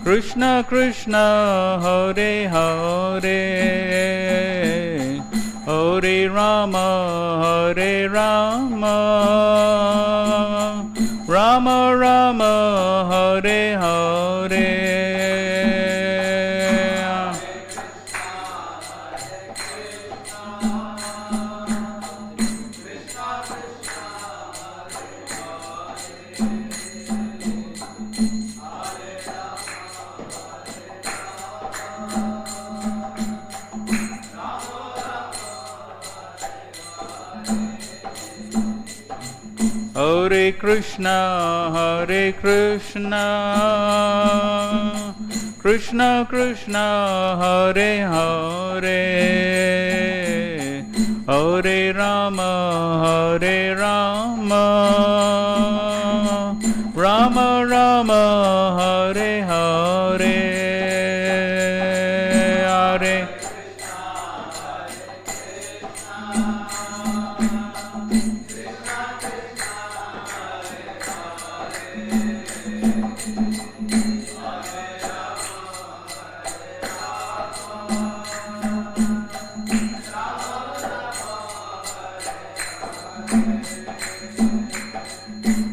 Krishna Krishna Hare Hare Hare Rama Hare Rama Rama Rama Hare Hare Hare Krishna, Hare Krishna, Krishna Krishna, Hare Hare, Hare Rama, Hare Rama, Rama Rama, Hare Hare, Hare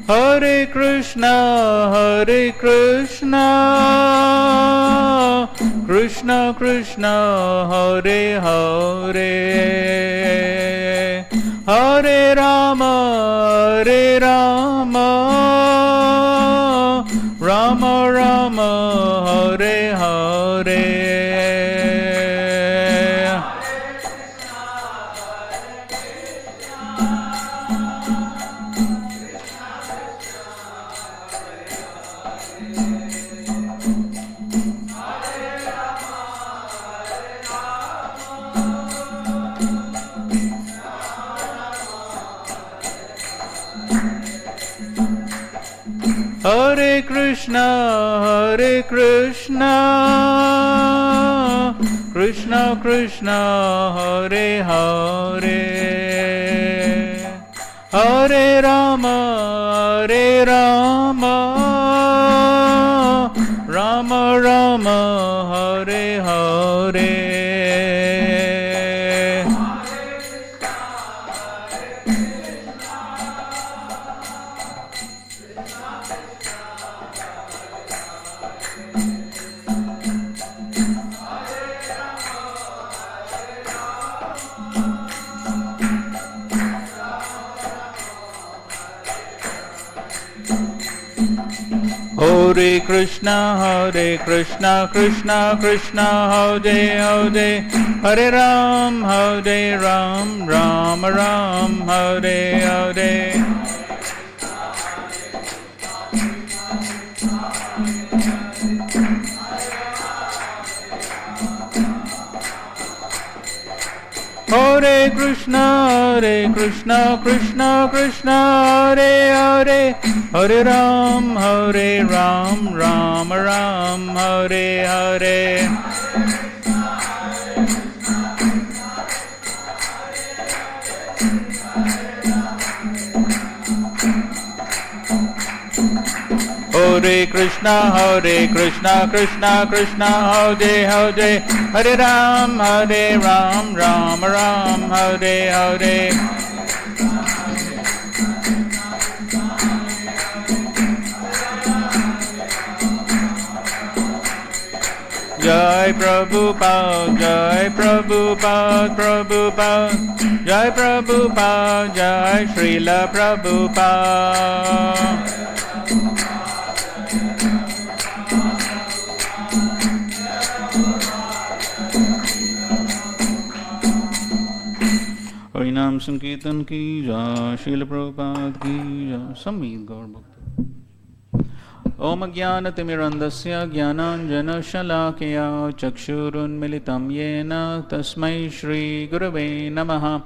Hare Krishna, Hare Krishna, Krishna Krishna, Hare Hare, Hare Rama, Hare Rama, Rama Rama, Hare Hare. Hare Krishna, Hare Krishna, Krishna Krishna, Hare Hare, Hare Rama, Hare Rama, Rama Rama, Hare Hare. Hare Krishna, Krishna Krishna, Hare Hare, Hare Ram, Ram Ram, Hare Hare. Hare Krishna, Krishna Krishna, Hare Hare, Hare Ram, Ram Ram, Hare Hare. Hare Krishna, Krishna Krishna, Hare Hare, Hare Ram, Ram Ram, Hare Hare. Jai Prabhupada, Jai Prabhupada, Prabhupada, Jai Prabhupada, Jai Srila Prabhupada. हरिनाम संकीर्तन की जय, श्रील प्रभुपाद की जय। संगीत गौर भक्त। ओम ज्ञानतिमिरन्धस्य ज्ञानाञ्जनशलाकया चक्षुरुन्मिलितं येन तस्मै श्रीगुरवे नमः।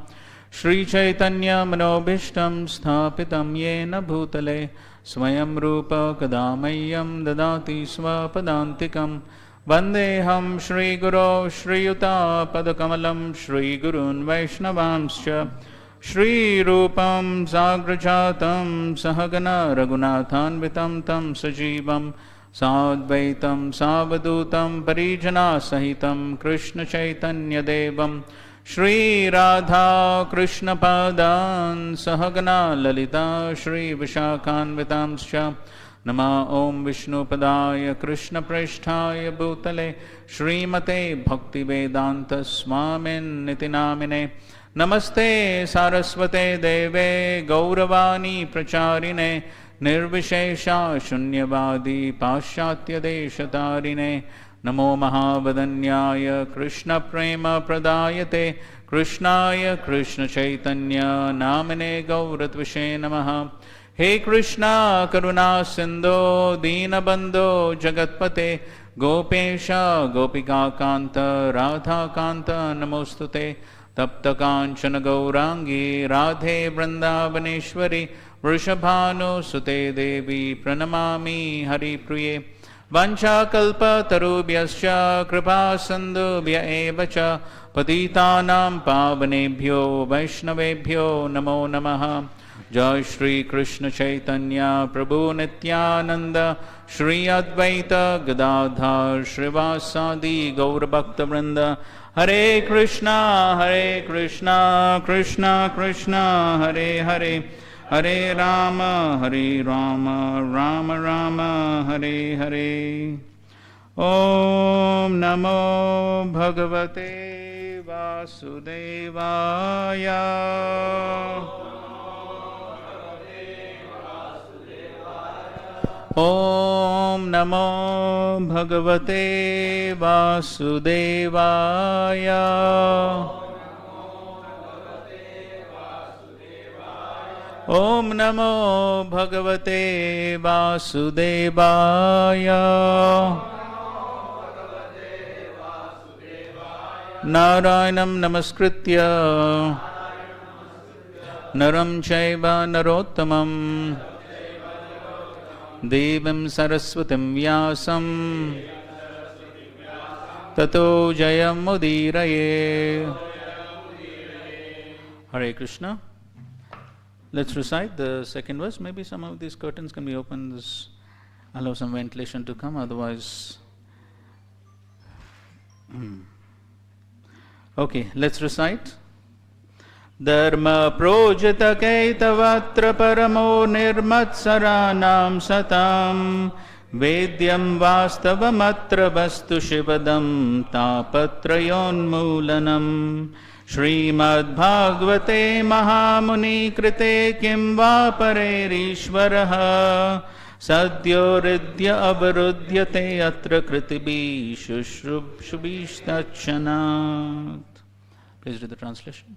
श्रीचैतन्यमनोभीष्टं स्थापितं येन भूतले स्वयं रूप कदा मह्यं ददाति स्वपदान्तिकम्। वन्देऽहं श्रीगुरो श्रीयुतापदकमलं श्रीगुरून् वैष्णवांश्च। श्रीरूपं साग्रजातं सहगण रघुनाथान्वितं तं सजीवं साद्वैतं सावधूतं परिजनासहितं कृष्णचैतन्यदेवं श्रीराधा कृष्णपादान् सहगना ललिता श्रीविशाखान्वितांश्च नमः ॐ विष्णुपदाय कृष्णप्रेष्ठाय भूतले श्रीमते भक्तिवेदान्तस्वामिन्निति नामिने नमस्ते सारस्वते देवे गौरवाणी प्रचारिणे निर्विशेषा शून्यवादी पाश्चात्यदेशतारिणे नमो महावदन्याय कृष्णप्रेमप्रदायते कृष्णाय कृष्णचैतन्य नामिने गौरत्विषे नमः। हे कृष्णा करुणा सिंधो दीनबंधो जगत्पते गोपेश गोपिकाकांत राधाकांत नमोस्तुते तप्त कांचन गौरांगी राधे वृंदावनेश्वरी वृषभानुसुते देवी प्रणमामि हरिप्रिये वंशाकल्पतरुभ्यश्च कृपा सिन्धुभ्य एव च पतितानां पावनेभ्यो वैष्णवेभ्यो नमो नमः। जय श्री कृष्ण चैतन्य प्रभु नित्यानंद श्री अद्वैत गदाधर श्रीवासादि गौरभक्तवृंद हरे कृष्णा कृष्णा कृष्णा हरे हरे हरे राम राम राम हरे हरे। ओम नमो भगवते वासुदेवाय। ओम नमो भगवते वासुदेवाय। ओम नमो भगवते वासुदेवाय। नारायणं नमस्कृत्य नरं चैव नरोत्तमं देवीं सरस्वतीं व्यासं ततो जयमुदीरये। Hare Krishna. Let's recite the second verse. Maybe some of these curtains can be opened. This allow some ventilation to come. Otherwise, okay. Let's recite. Dharma projita kaitavatra paramo nirmatsaranam satam vedyam vastavamatra vastu shivadam tapatrayonmulanam Srimad Bhagavate Mahamuni Krite Kim Va Parerishvaraha Sadyo Ridya Avarudyate Atra Kritibi Shubhishtachanat. Please read the translation.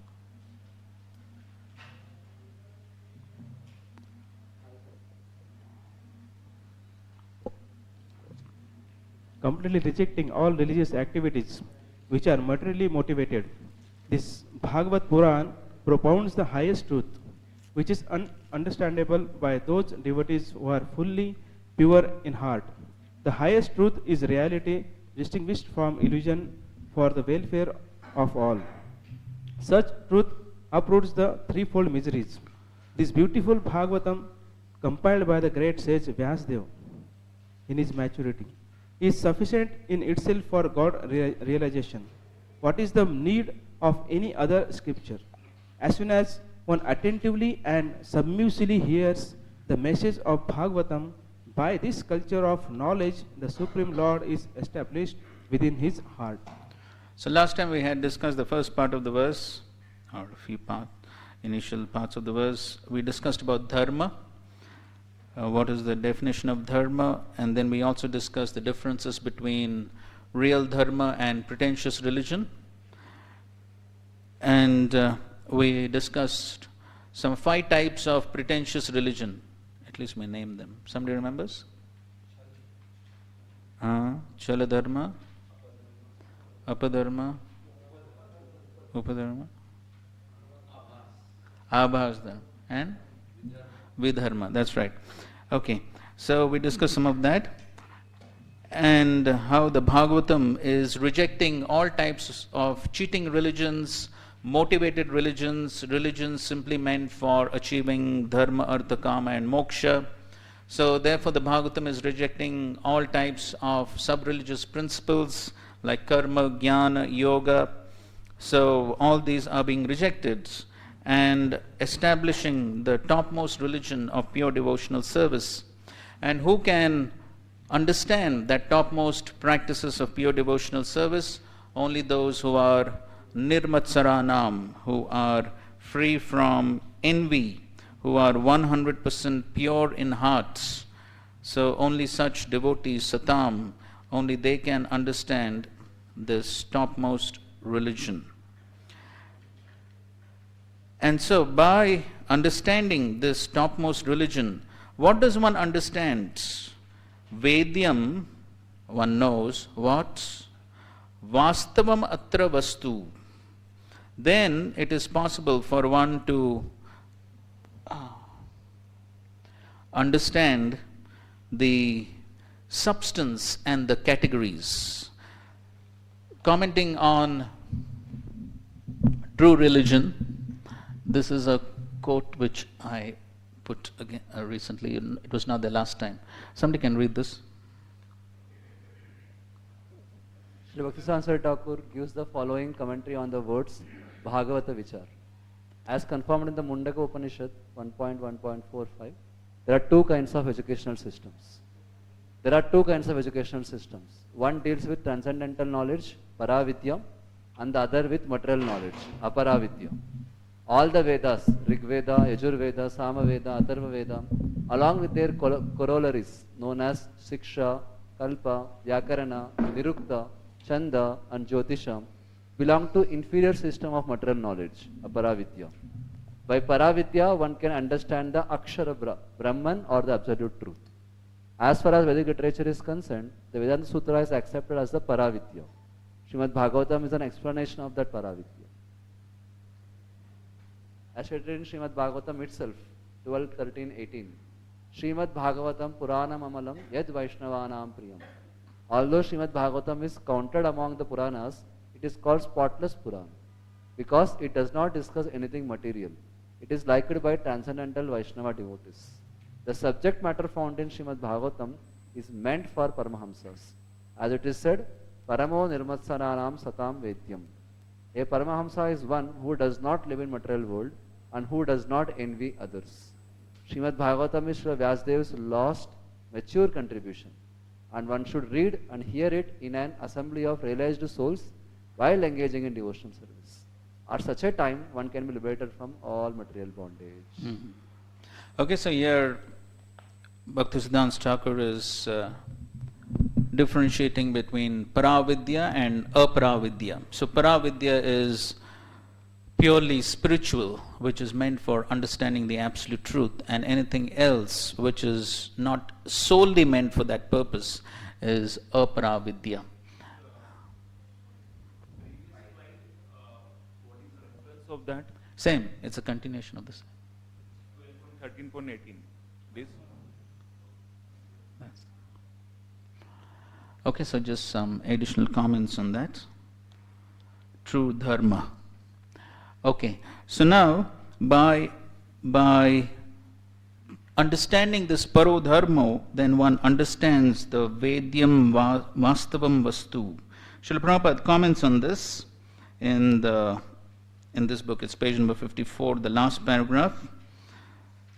Completely rejecting all religious activities which are materially motivated, this Bhagavad Puran propounds the highest truth, which is understandable by those devotees who are fully pure in heart. The highest truth is reality distinguished from illusion for the welfare of all. Such truth uproots the threefold miseries. This beautiful Bhagavatam, compiled by the great sage Vyasadeva in his maturity, is sufficient in itself for God realization. What is the need of any other scripture? As soon as one attentively and submissively hears the message of Bhagavatam, by this culture of knowledge, the Supreme Lord is established within his heart. So last time we had discussed the first part of the verse, or a few initial parts of the verse. We discussed about dharma, what is the definition of dharma, and then we also discussed the differences between real dharma and pretentious religion. And we discussed some 5 types of pretentious religion. At least we named them. Somebody remembers? Chala dharma, apadharma, upadharma, abhas dharma, and vidharma. That's right. Okay. So we discussed some of that, and how the Bhagavatam is rejecting all types of cheating religions, motivated religions, religions simply meant for achieving dharma, artha, kama and moksha, So therefore the Bhagavatam is rejecting all types of sub-religious principles like karma, jnana, yoga. So all these are being rejected and establishing the topmost religion of pure devotional service. And who can understand that topmost practices of pure devotional service? Only those who are nirmatsaranam, who are free from envy, who are 100% pure in hearts. So only such devotees, satam, only they can understand this topmost religion. And so by understanding this topmost religion, what does one understand? Vedyam, one knows what? Vastavam atra vastu. Then it is possible for one to understand the substance and the categories. Commenting on true religion, this is a quote which I put again recently. It was not the last time. Somebody can read this. Sri Bhaktivedanta Thakur gives the following commentary on the words Bhagavata Vichar. As confirmed in the Mundaka Upanishad 1.1.45, there are two kinds of educational systems. One deals with transcendental knowledge, Paravidya, and the other with material knowledge, Aparavidya. All the Vedas, Rig Veda, Yajur Veda, Sama Veda, Atharva Veda, along with their corollaries known as Siksha, Kalpa, Vyakarana, Nirukta, Chanda, and Jyotisha, belong to inferior system of material knowledge, Aparavidya. By Paravidya, one can understand the Akshara Brahman or the absolute truth. As far as Vedic literature is concerned, the Vedanta Sutra is accepted as the Paravidya. Srimad Bhagavatam is an explanation of that Paravidya. As stated in Srimad Bhagavatam itself, 12:13-18, Srimad Bhagavatam Puranam Amalam Yad Vaishnavanam Priyam. Although Srimad Bhagavatam is counted among the Puranas, it is called spotless Purana because it does not discuss anything material. It is liked by transcendental Vaishnava devotees. The subject matter found in Srimad Bhagavatam is meant for Paramahamsas. As it is said, Paramo Nirmatsaranam Satam Vedyam. A Paramahamsa is one who does not live in material world and who does not envy others. Srimad Bhagavatam is Sri Vyasadev's last mature contribution, and one should read and hear it in an assembly of realized souls while engaging in devotional service. At such a time, one can be liberated from all material bondage. Mm-hmm. Okay, so here Bhaktisiddhanta Thakur is differentiating between Paravidya and Aparavidya. So Paravidya is purely spiritual, which is meant for understanding the absolute truth, and anything else which is not solely meant for that purpose is Aparavidya. Of that? Same, it's a continuation of this. 13.18. This? Okay, so just some additional comments on that. True dharma. Okay, so now by understanding this paro dharma, then one understands the Vedyam Vastavam Vastu. Srila Prabhupada comments on this in this book. It's page number 54, the last paragraph,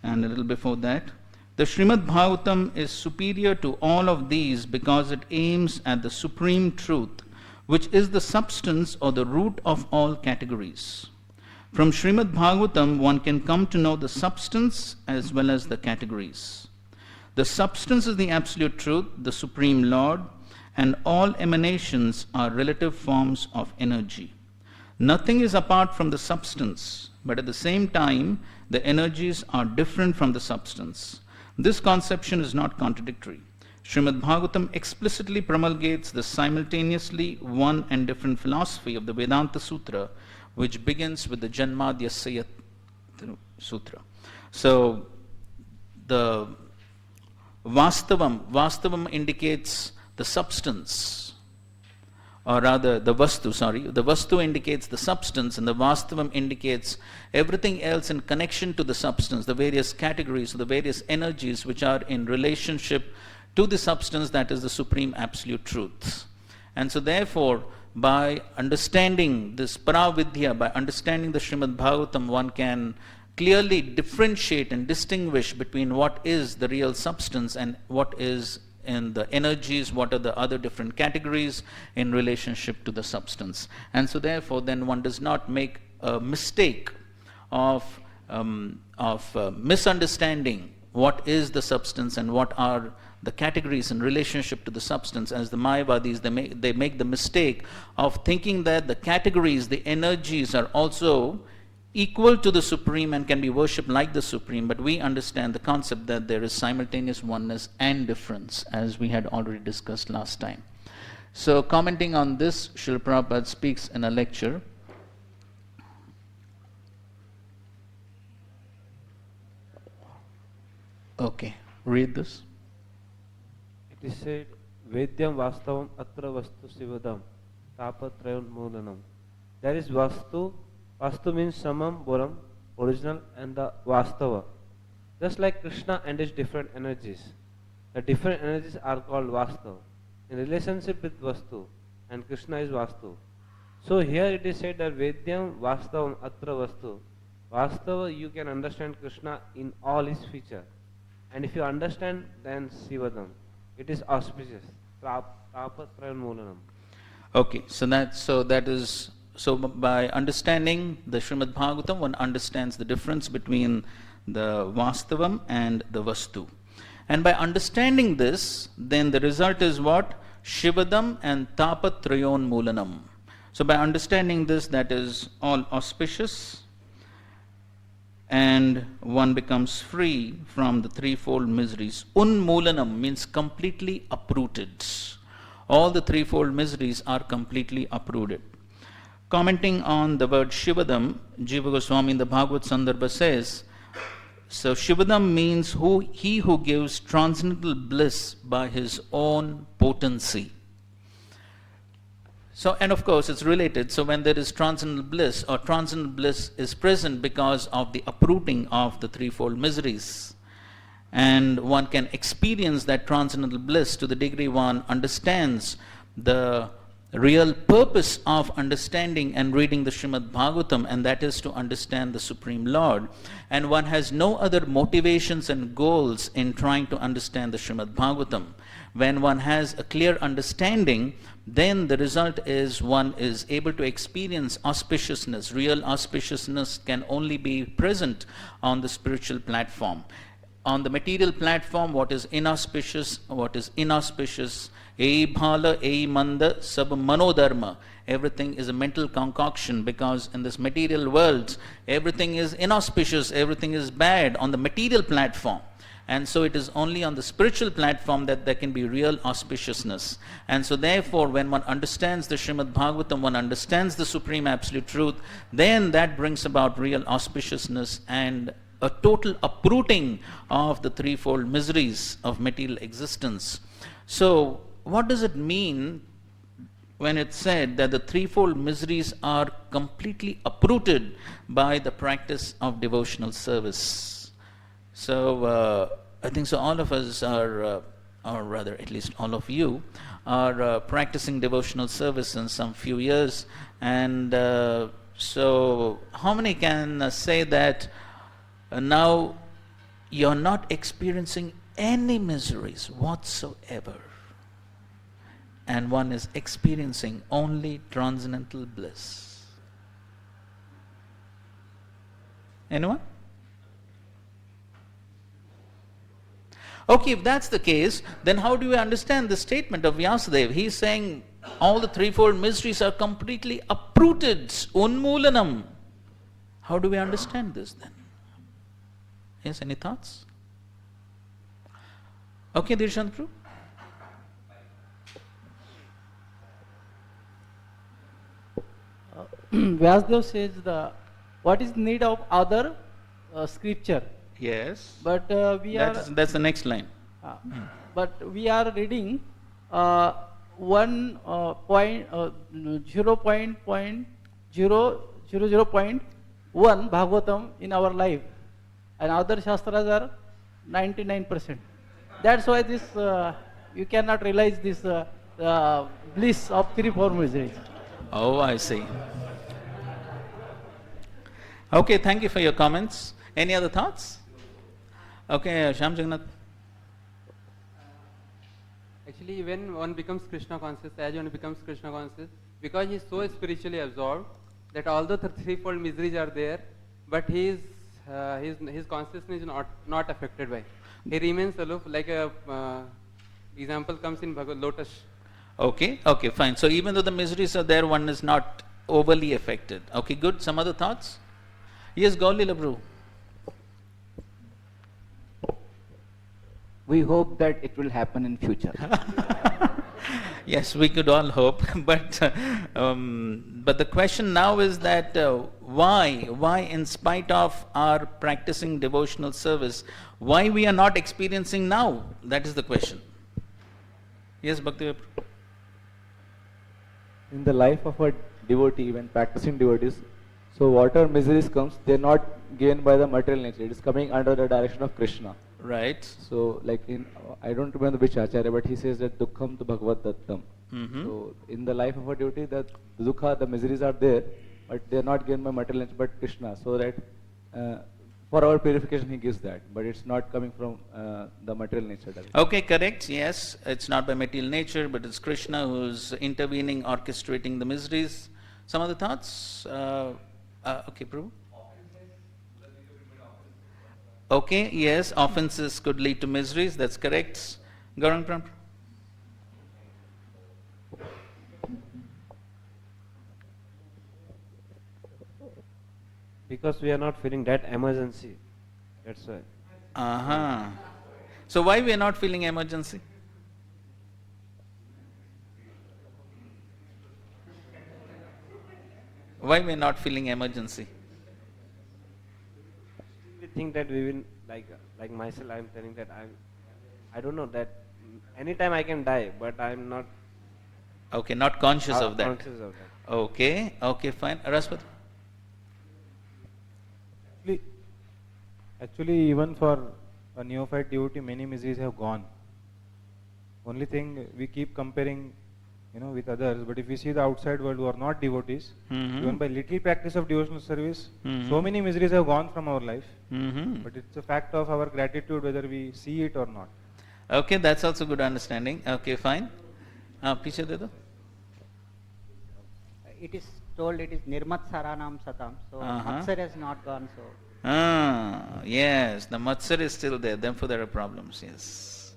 and a little before that. The Srimad Bhagavatam is superior to all of these because it aims at the supreme truth, which is the substance or the root of all categories. From Srimad Bhagavatam, one can come to know the substance as well as the categories. The substance is the absolute truth, the supreme Lord, and all emanations are relative forms of energy. Nothing is apart from the substance, but at the same time, the energies are different from the substance. This conception is not contradictory. Srimad Bhagavatam explicitly promulgates the simultaneously one and different philosophy of the Vedanta Sutra, which begins with the Janmadhyasya Sutra. So, the Vastavam indicates the substance or rather the vastu, the vastu indicates the substance and the vastavam indicates everything else in connection to the substance, the various categories, the various energies which are in relationship to the substance, that is the supreme absolute truth. And so therefore, by understanding this paravidya, by understanding the Srimad Bhagavatam, one can clearly differentiate and distinguish between what is the real substance and what is in the energies, what are the other different categories in relationship to the substance. And so therefore then one does not make a mistake of misunderstanding what is the substance and what are the categories in relationship to the substance. As the Mayavadis, they make the mistake of thinking that the categories, the energies are also equal to the Supreme and can be worshipped like the Supreme, but we understand the concept that there is simultaneous oneness and difference, as we had already discussed last time. So commenting on this, Srila Prabhupada speaks in a lecture. Okay, read this. It is said, Vedyam Vastavam Atra Vastu Sivadam Tapatrayan Moolanam. There is Vastu. Vastu means Samam, Boram, original, and the Vastava. Just like Krishna and his different energies. The different energies are called Vastava. In relationship with Vastu, and Krishna is Vastu. So here it is said that Vedyam Vastavam Atra Vastu. Vastava, you can understand Krishna in all his features. And if you understand, then Sivadam. It is auspicious. Tapatrayan Moolanam. Okay, so by understanding the Srimad Bhagavatam, one understands the difference between the Vastavam and the Vastu. And by understanding this, then the result is what? Shivadam and Tapatrayon Moolanam. So by understanding this, that is all auspicious, and one becomes free from the threefold miseries. Unmoolanam means completely uprooted. All the threefold miseries are completely uprooted. Commenting on the word Shivadam, Jiva Goswami in the Bhagavad Sandarbha says, so Shivadam means he who gives transcendental bliss by his own potency. So, and of course it's related, so when there is transcendental bliss, or transcendental bliss is present because of the uprooting of the threefold miseries, and one can experience that transcendental bliss to the degree one understands the real purpose of understanding and reading the Srimad Bhagavatam, and that is to understand the Supreme Lord. And one has no other motivations and goals in trying to understand the Srimad Bhagavatam. When one has a clear understanding, then the result is one is able to experience auspiciousness. Real auspiciousness can only be present on the spiritual platform. On the material platform, what is inauspicious, ei bhala, ei manda, sab manodharma. Everything is a mental concoction, because in this material world, everything is inauspicious, everything is bad on the material platform. And so it is only on the spiritual platform that there can be real auspiciousness. And so therefore, when one understands the Srimad Bhagavatam, one understands the Supreme Absolute Truth, then that brings about real auspiciousness and a total uprooting of the threefold miseries of material existence. So, what does it mean when it's said that the threefold miseries are completely uprooted by the practice of devotional service? So, I think so all of us are, or rather at least all of you, are practicing devotional service in some few years. And so, how many can say that now you're not experiencing any miseries whatsoever, and one is experiencing only transcendental bliss? Anyone? Okay, if that's the case, then how do we understand the statement of Vyasadeva? He's saying all the threefold miseries are completely uprooted, unmoolanam. How do we understand this then? Yes, any thoughts? Okay, Dirshantru? Vyasdev says what is need of other scripture, Yes. but That's the next line. but we are reading 0.1 Bhagavatam in our life, and other Shastras are 99%. That's why this you cannot realize this bliss of three four miseries. Oh, I see. Okay, thank you for your comments. Any other thoughts? Okay, Shyam Jagannath. Actually, when one becomes Krishna conscious, as one becomes Krishna conscious, because he is so spiritually absorbed that although the threefold miseries are there, but his consciousness is not affected by. He remains aloof, like a example comes in Bhagavad Lotus. Okay, okay, fine. So even though the miseries are there, one is not overly affected. Okay, good. Some other thoughts? Yes, Gauli Labru. We hope that it will happen in future. Yes, we could all hope, but the question now is that why, in spite of our practicing devotional service, why we are not experiencing now? That is the question. Yes, Bhakti. In the life of a devotee, when practicing devotees, so whatever miseries comes, they are not gained by the material nature. It is coming under the direction of Krishna. Right. So, like I don't remember which acharya, but he says that dukkham tu bhagavad dattam. Mm-hmm. So, in the life of a devotee, the dukkha, the miseries are there, but they are not gained by material nature, but Krishna. So that for our purification, he gives that, but it's not coming from the material nature directly. Okay, correct. Yes, it's not by material nature, but it's Krishna who's intervening, orchestrating the miseries. Some other thoughts? Okay, Prabhu. Okay, yes, offenses could lead to miseries, that's correct. Gaurang Pram. Because we are not feeling that emergency. That's why. Uh-huh. So why we are not feeling emergency? Why we are not feeling emergency? We think that we will, like myself, I am telling that I don't know that anytime I can die, but I am not. Okay, not conscious of that. Conscious of that. Okay, okay, fine. Raspati. Actually, even for a neophyte devotee, many miseries have gone. Only thing, we keep comparing, with others. But if we see the outside world who are not devotees, even by little practice of devotional service, so many miseries have gone from our life. But it's a fact of our gratitude whether we see it or not. Okay, that's also good understanding. Okay, fine. Piche de do. It is told it is Nirmat Saranam Satam, so Matsar has not gone so. Yes, the Matsar is still there, therefore there are problems, yes.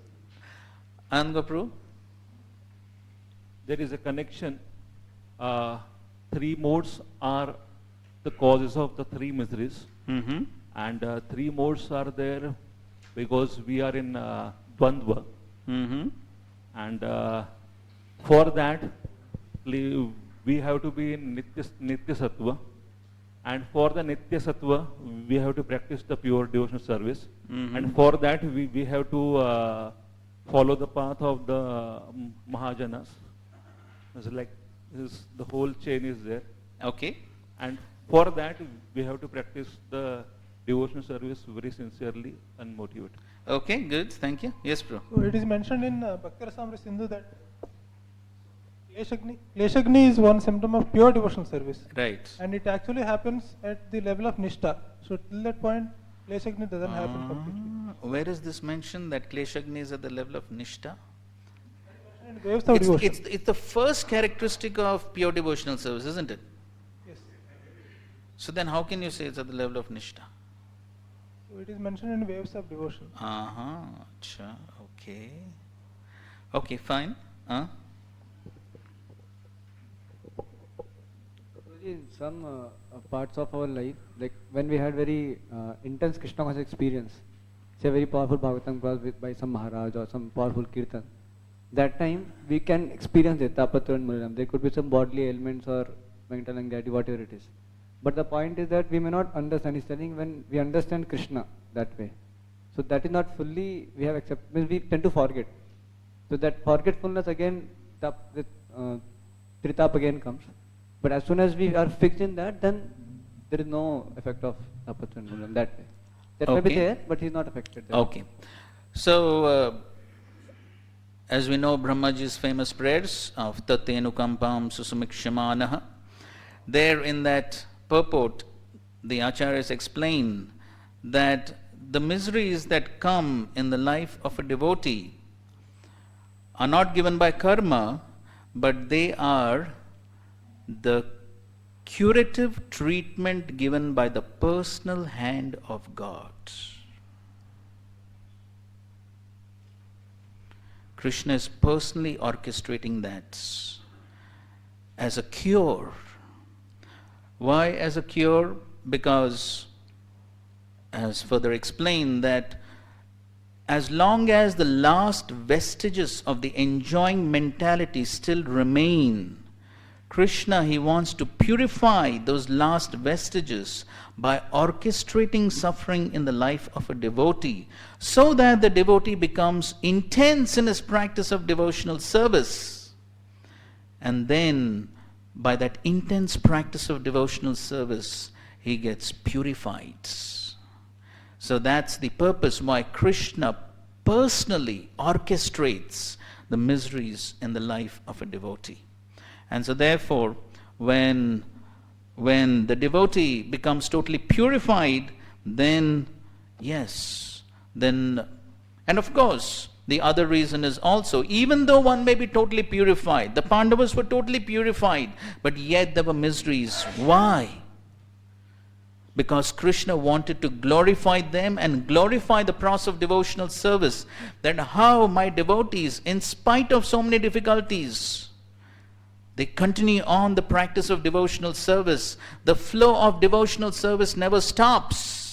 Angapru? There is a connection. Three modes are the causes of the three miseries. Mm-hmm. And three modes are there because we are in Dvandva. Mm-hmm. And for that, we have to be in Nitya Sattva. And for the Nitya Sattva, we have to practice the pure devotional service. Mm-hmm. And for that, we have to follow the path of the Mahajanas. It's like the whole chain is there. Okay. And for that, we have to practice the devotional service very sincerely and motivated. Okay, good. Thank you. Yes, bro. So it is mentioned in Bhakti Rasamrita Sindhu that Kleshagni is one symptom of pure devotional service. Right. And it actually happens at the level of Nishtha. So till that point, Kleshagni doesn't happen completely. Where is this mentioned that Kleshagni is at the level of Nishtha? And waves of devotion. It's the first characteristic of pure devotional service, isn't it? Yes. So then how can you say it's at the level of Nishtha? So it is mentioned in waves of devotion. Acha, okay. Okay, fine. In some parts of our life, like when we had very intense Krishna conscious experience, say very powerful Bhagavatam by some Maharaj or some powerful Kirtan, that time we can experience the Tapatra and Muriram. There could be some bodily ailments or mental anxiety, whatever it is. But the point is that we may not understand. He's telling when we understand Krishna that way. So that is not fully we have accepted, we tend to forget. So that forgetfulness again Tritap again comes. But as soon as we are fixed in that, then there is no effect of Tapatraya Moolam that way. That may be Okay. there, but he's not affected there. Okay. So, as we know, Brahmaji's famous prayers of Tatenukampam Susumikshamaanaha, there in that purport, the acharyas explain that the miseries that come in the life of a devotee are not given by karma, but they are the curative treatment given by the personal hand of God. Krishna is personally orchestrating that as a cure. Why as a cure? Because, as further explained, that as long as the last vestiges of the enjoying mentality still remain, Krishna, he wants to purify those last vestiges by orchestrating suffering in the life of a devotee, so that the devotee becomes intense in his practice of devotional service. And then, by that intense practice of devotional service, he gets purified. So that's the purpose why Krishna personally orchestrates the miseries in the life of a devotee. And so therefore, when the devotee becomes totally purified, then yes, then, and of course, the other reason is also, even though one may be totally purified, the Pandavas were totally purified, but yet there were miseries. Why? Because Krishna wanted to glorify them and glorify the process of devotional service. That how my devotees, in spite of so many difficulties, they continue on the practice of devotional service. The flow of devotional service never stops.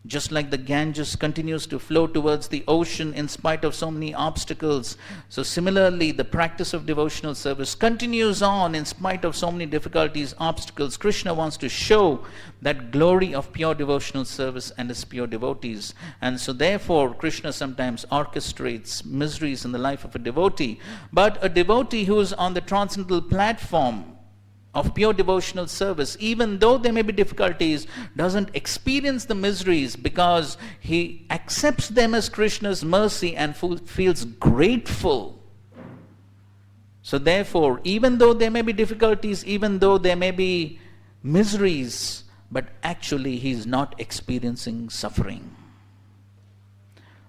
Just like the Ganges continues to flow towards the ocean in spite of so many obstacles, so similarly the practice of devotional service continues on in spite of so many difficulties, obstacles. Krishna wants to show that glory of pure devotional service and his pure devotees. And so therefore Krishna sometimes orchestrates miseries in the life of a devotee. But a devotee who is on the transcendental platform of pure devotional service, even though there may be difficulties, doesn't experience the miseries because he accepts them as Krishna's mercy and feels grateful. So therefore, even though there may be difficulties, even though there may be miseries, but actually he is not experiencing suffering.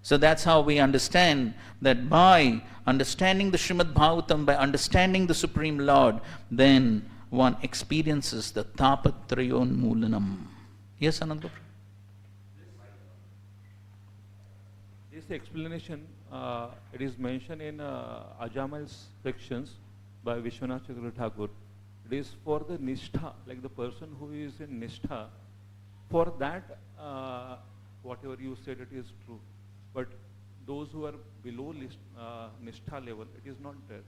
So that's how we understand that by understanding the Srimad Bhagavatam, by understanding the Supreme Lord, then one experiences the Tapatrayonmulanam. Yes, Ananda? This explanation, it is mentioned in Ajamal's sections by Vishwanath Chakravarti Thakur. It is for the Nishtha, like the person who is in Nishtha. For that, whatever you said, it is true. But those who are below Nishtha level, it is not there.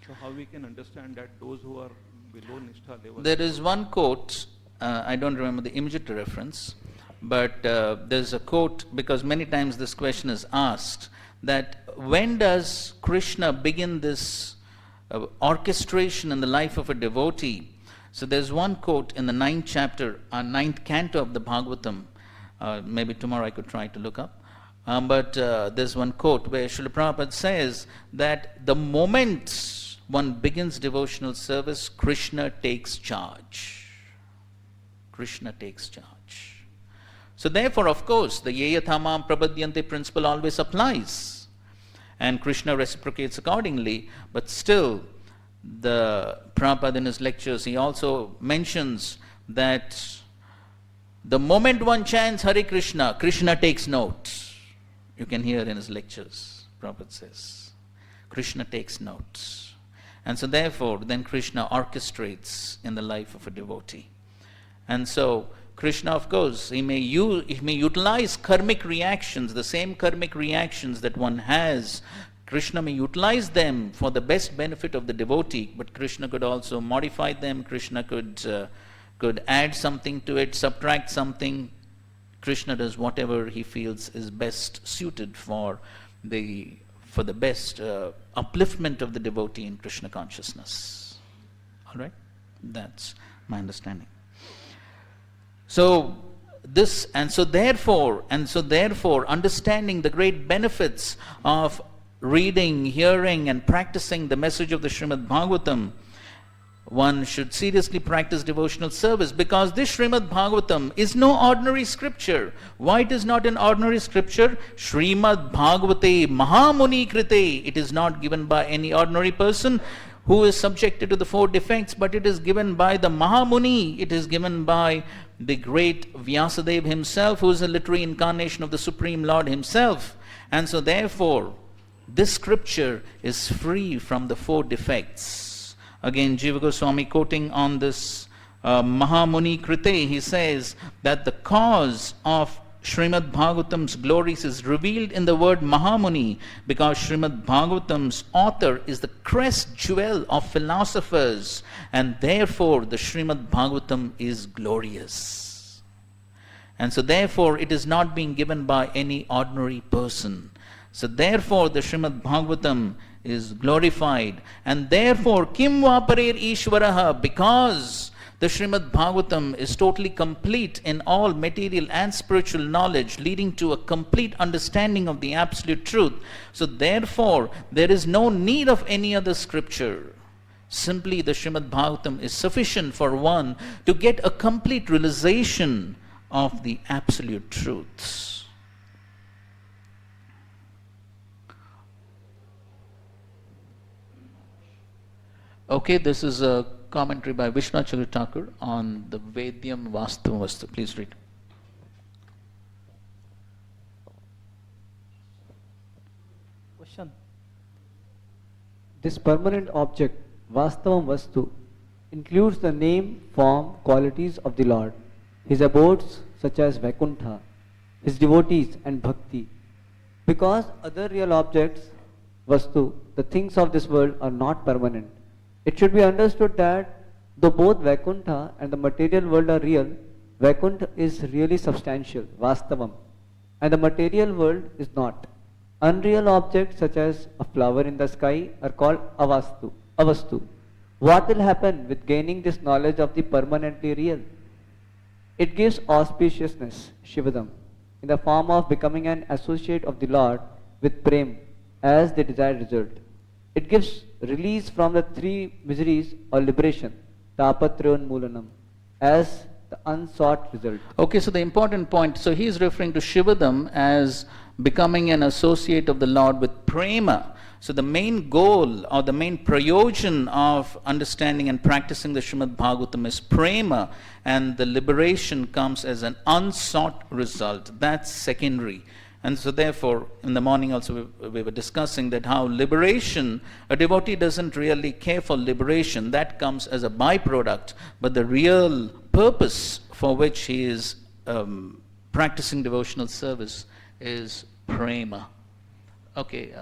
So how we can understand that those who are below Nishtha level? There is one quote, I don't remember the immediate reference, but there's a quote, because many times this question is asked, that when does Krishna begin this orchestration in the life of a devotee? So there's one quote in the 9th chapter, 9th canto of the Bhagavatam, maybe tomorrow I could try to look up. But there's one quote where Srila Prabhupada says that the moment one begins devotional service, Krishna takes charge. Krishna takes charge. So therefore, of course, the Yeyathamam Prabhadyante principle always applies. And Krishna reciprocates accordingly. But still, the Prabhupada in his lectures, he also mentions that the moment one chants Hare Krishna, Krishna takes note. You can hear in his lectures, Prabhupada says. Krishna takes notes. And so therefore, then Krishna orchestrates in the life of a devotee. And so, Krishna, of course, he may utilize karmic reactions, the same karmic reactions that one has. Krishna may utilize them for the best benefit of the devotee, but Krishna could also modify them. Krishna could add something to it, subtract something. Krishna does whatever he feels is best suited for the for the best upliftment of the devotee in Krishna consciousness. All right? That's my understanding. So therefore, understanding the great benefits of reading, hearing, and practicing the message of the Srimad Bhagavatam, one should seriously practice devotional service, because this Srimad Bhagavatam is no ordinary scripture. Why it is not an ordinary scripture? Srimad Bhagavate Mahamuni Krite. It is not given by any ordinary person who is subjected to the 4 defects, but it is given by the Mahamuni. It is given by the great Vyasadeva himself, who is a literary incarnation of the Supreme Lord himself. And so therefore, this scripture is free from the 4 defects. Again, Jiva Goswami quoting on this Mahamuni Krite, he says that the cause of Srimad Bhagavatam's glories is revealed in the word Mahamuni, because Srimad Bhagavatam's author is the crest jewel of philosophers, and therefore the Srimad Bhagavatam is glorious. And so therefore it is not being given by any ordinary person. So therefore the Srimad Bhagavatam is glorified, and therefore Kim Vaparer Ishvaraha, because the Srimad Bhagavatam is totally complete in all material and spiritual knowledge, leading to a complete understanding of the absolute truth. So therefore there is no need of any other scripture. Simply the Srimad Bhagavatam is sufficient for one to get a complete realization of the absolute truths. Okay, this is a commentary by Vishwacharya Thakur on the Vedyam Vastavam Vastu. Please read. Question. This permanent object, Vastavam Vastu, includes the name, form, qualities of the Lord, his abodes such as Vaikuntha, his devotees and bhakti. Because other real objects, Vastu, the things of this world, are not permanent, it should be understood that though both Vaikuntha and the material world are real, Vaikuntha is really substantial, Vastavam, and the material world is not. Unreal objects such as a flower in the sky are called Avastu. What will happen with gaining this knowledge of the permanently real? It gives auspiciousness, Shivadam, in the form of becoming an associate of the Lord with Prem as the desired result. It gives release from the 3 miseries or liberation, Tapatrayon Moolanam, as the unsought result. Okay, so the important point, so he is referring to Shivadam as becoming an associate of the Lord with Prema. So the main goal or the main prayojan of understanding and practicing the Srimad Bhagavatam is Prema, and the liberation comes as an unsought result. That's secondary. And so therefore, in the morning also we were discussing that how liberation, a devotee doesn't really care for liberation, that comes as a byproduct, but the real purpose for which he is practicing devotional service is Prema. Okay,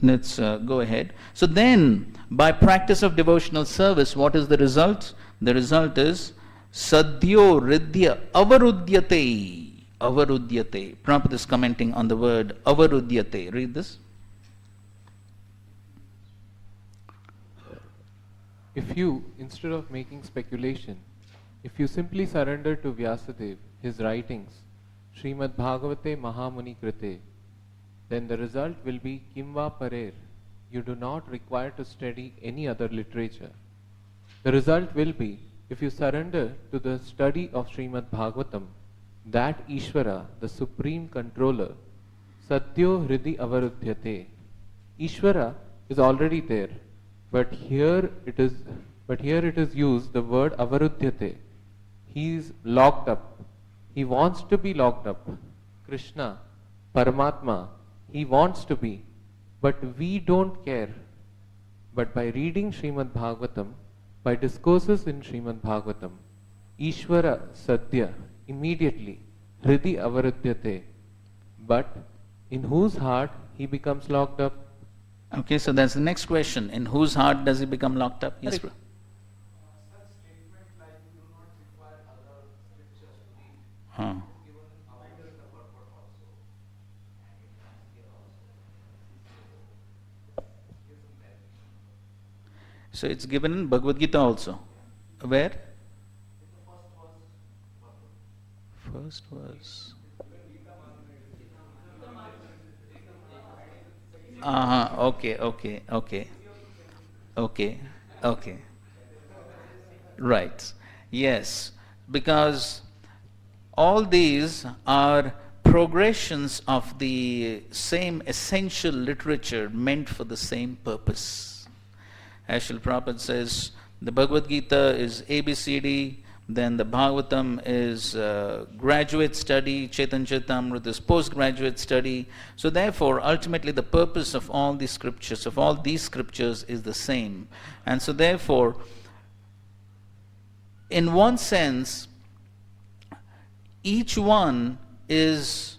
let's go ahead. So then, by practice of devotional service, what is the result? The result is Sadhyo Ridhya Avarudyate. Avarudyate. Prabhupada is commenting on the word avarudyate. Read this. If you, instead of making speculation, if you simply surrender to Vyasadeva, his writings, Srimad Bhagavate Mahamuni Krite, then the result will be Kimva Parer. You do not require to study any other literature. The result will be, if you surrender to the study of Srimad Bhagavatam, that Ishvara, the Supreme Controller, Satyo Hridi Avarudhyate. Ishvara is already there, but here it is used the word Avarudhyate. He is locked up. He wants to be locked up. Krishna, Paramatma, he wants to be, but we don't care. But by reading Srimad Bhagavatam, by discourses in Srimad Bhagavatam, Ishvara Sadhya, immediately, Hridi Avarudyate, but in whose heart he becomes locked up? Okay, so that's the next question. In whose heart does he become locked up? Yes, bro. So it's given in Bhagavad Gita also. Where? First verse. Okay. Right. Yes. Because all these are progressions of the same essential literature meant for the same purpose. As Srila Prabhupada says, the Bhagavad Gita is ABCD, then the Bhagavatam is graduate study, Chaitanya Charitamrita is postgraduate study. So therefore, ultimately the purpose of all these scriptures, is the same. And so therefore, in one sense, each one is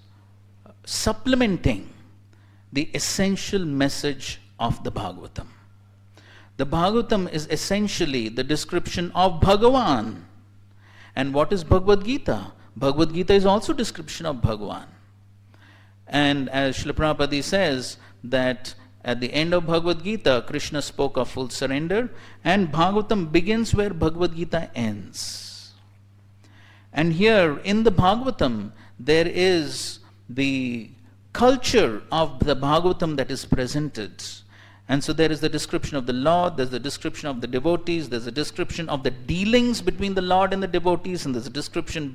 supplementing the essential message of the Bhagavatam. The Bhagavatam is essentially the description of Bhagavan. And what is Bhagavad Gita? Bhagavad Gita is also description of Bhagavan. And as Srila Prabhupada says that at the end of Bhagavad Gita, Krishna spoke of full surrender, and Bhagavatam begins where Bhagavad Gita ends. And here in the Bhagavatam, there is the culture of the Bhagavatam that is presented. And so there is the description of the Lord, there's the description of the devotees, there's a description of the dealings between the Lord and the devotees, and there's a description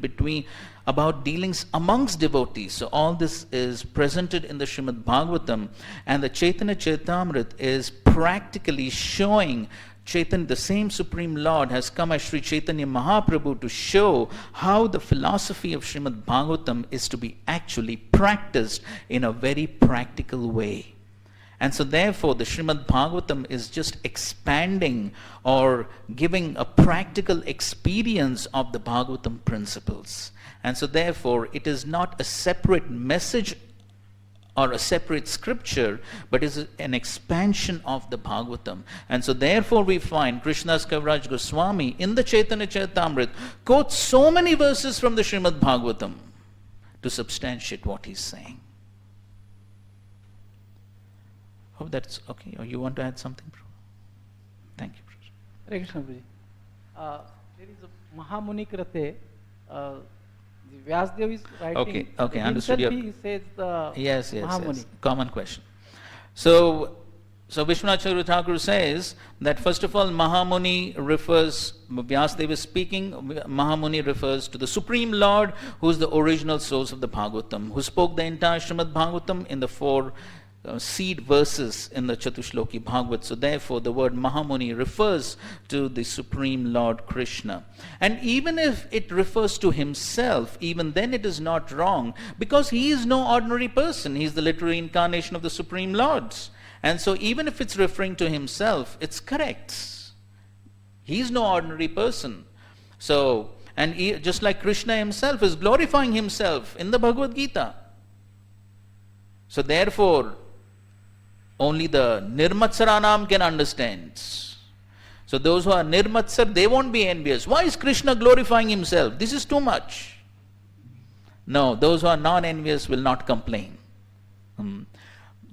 about dealings amongst devotees. So all this is presented in the Srimad Bhagavatam, and the Chaitanya Charitamrita is practically showing the same Supreme Lord has come as Sri Chaitanya Mahaprabhu to show how the philosophy of Srimad Bhagavatam is to be actually practiced in a very practical way. And so therefore the Srimad Bhagavatam is just expanding or giving a practical experience of the Bhagavatam principles. And so therefore it is not a separate message or a separate scripture, but is an expansion of the Bhagavatam. And so therefore we find Krishnadas Kaviraj Goswami in the Chaitanya Charitamrita quotes so many verses from the Srimad Bhagavatam to substantiate what he's saying. Hope that's okay. Or you want to add something? Thank you. Hare Krishna, Prabhuji. There is a Mahamuni Krate. The Vyasdev is writing. Okay, understood. He says the Mahamuni. Yes. Common question. So Vishwanath Chakravarti Thakur says that first of all, Mahamuni refers, Vyasdev is speaking, Mahamuni refers to the Supreme Lord, who is the original source of the Bhagavatam, who spoke the entire Srimad Bhagavatam in the 4 seed verses in the Chatushloki Bhagavat. So therefore the word Mahamuni refers to the Supreme Lord Krishna. And even if it refers to himself, even then it is not wrong, because he is no ordinary person. He is the literary incarnation of the Supreme Lords. And so even if it's referring to himself, it's correct. He is no ordinary person. So, just like Krishna himself is glorifying himself in the Bhagavad Gita. So therefore, only the Nirmatsaranam can understand. So those who are Nirmatsar, they won't be envious. Why is Krishna glorifying himself? This is too much. No, those who are non-envious will not complain.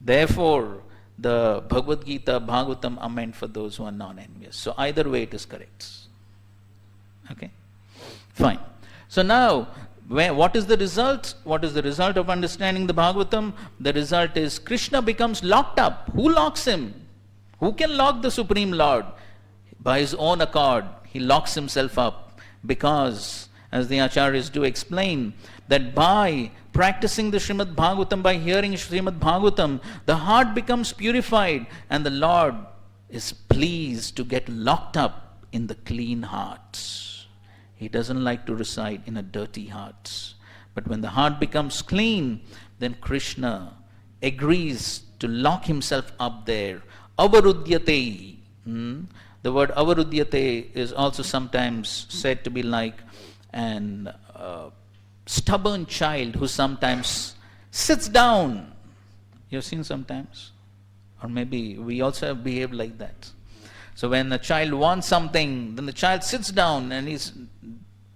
Therefore, the Bhagavad Gita, Bhagavatam are meant for those who are non-envious. So either way it is correct. Okay? Fine. So now, what is the result? What is the result of understanding the Bhagavatam? The result is Krishna becomes locked up. Who locks him? Who can lock the Supreme Lord? By his own accord, he locks himself up. Because, as the Acharyas do explain, that by practicing the Srimad Bhagavatam, by hearing Srimad Bhagavatam, the heart becomes purified and the Lord is pleased to get locked up in the clean heart. He doesn't like to reside in a dirty heart. But when the heart becomes clean, then Krishna agrees to lock himself up there. Avarudyate. The word avarudyate is also sometimes said to be like an stubborn child who sometimes sits down. You've seen sometimes? Or maybe we also have behaved like that. So when a child wants something, then the child sits down and he's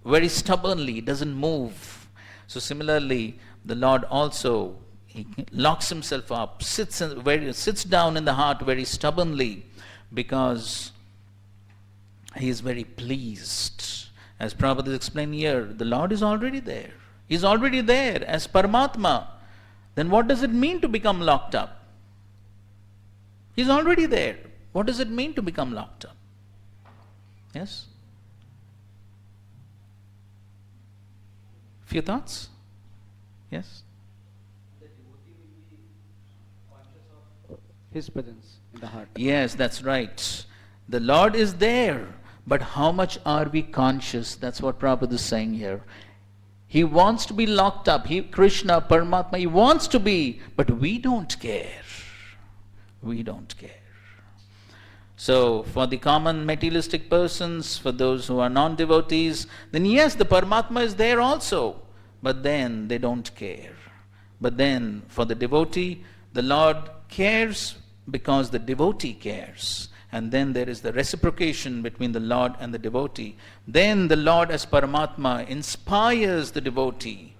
very stubbornly, doesn't move. So similarly, the Lord also, he locks himself up, sits down in the heart very stubbornly, because He is very pleased. As Prabhupada is explaining here, the Lord is already there. He is already there as Paramatma. Then what does it mean to become locked up? He is already there. What does it mean to become locked up? Yes? Few thoughts? Yes? His presence in the heart. Yes, that's right. The Lord is there, but how much are we conscious? That's what Prabhupada is saying here. He wants to be locked up. Krishna, Paramatma, he wants to be, but we don't care. We don't care. So, for the common materialistic persons, for those who are non-devotees, then yes, the Paramatma is there also, but then they don't care. But then, for the devotee, the Lord cares because the devotee cares. And then there is the reciprocation between the Lord and the devotee. Then the Lord as Paramatma inspires the devotee.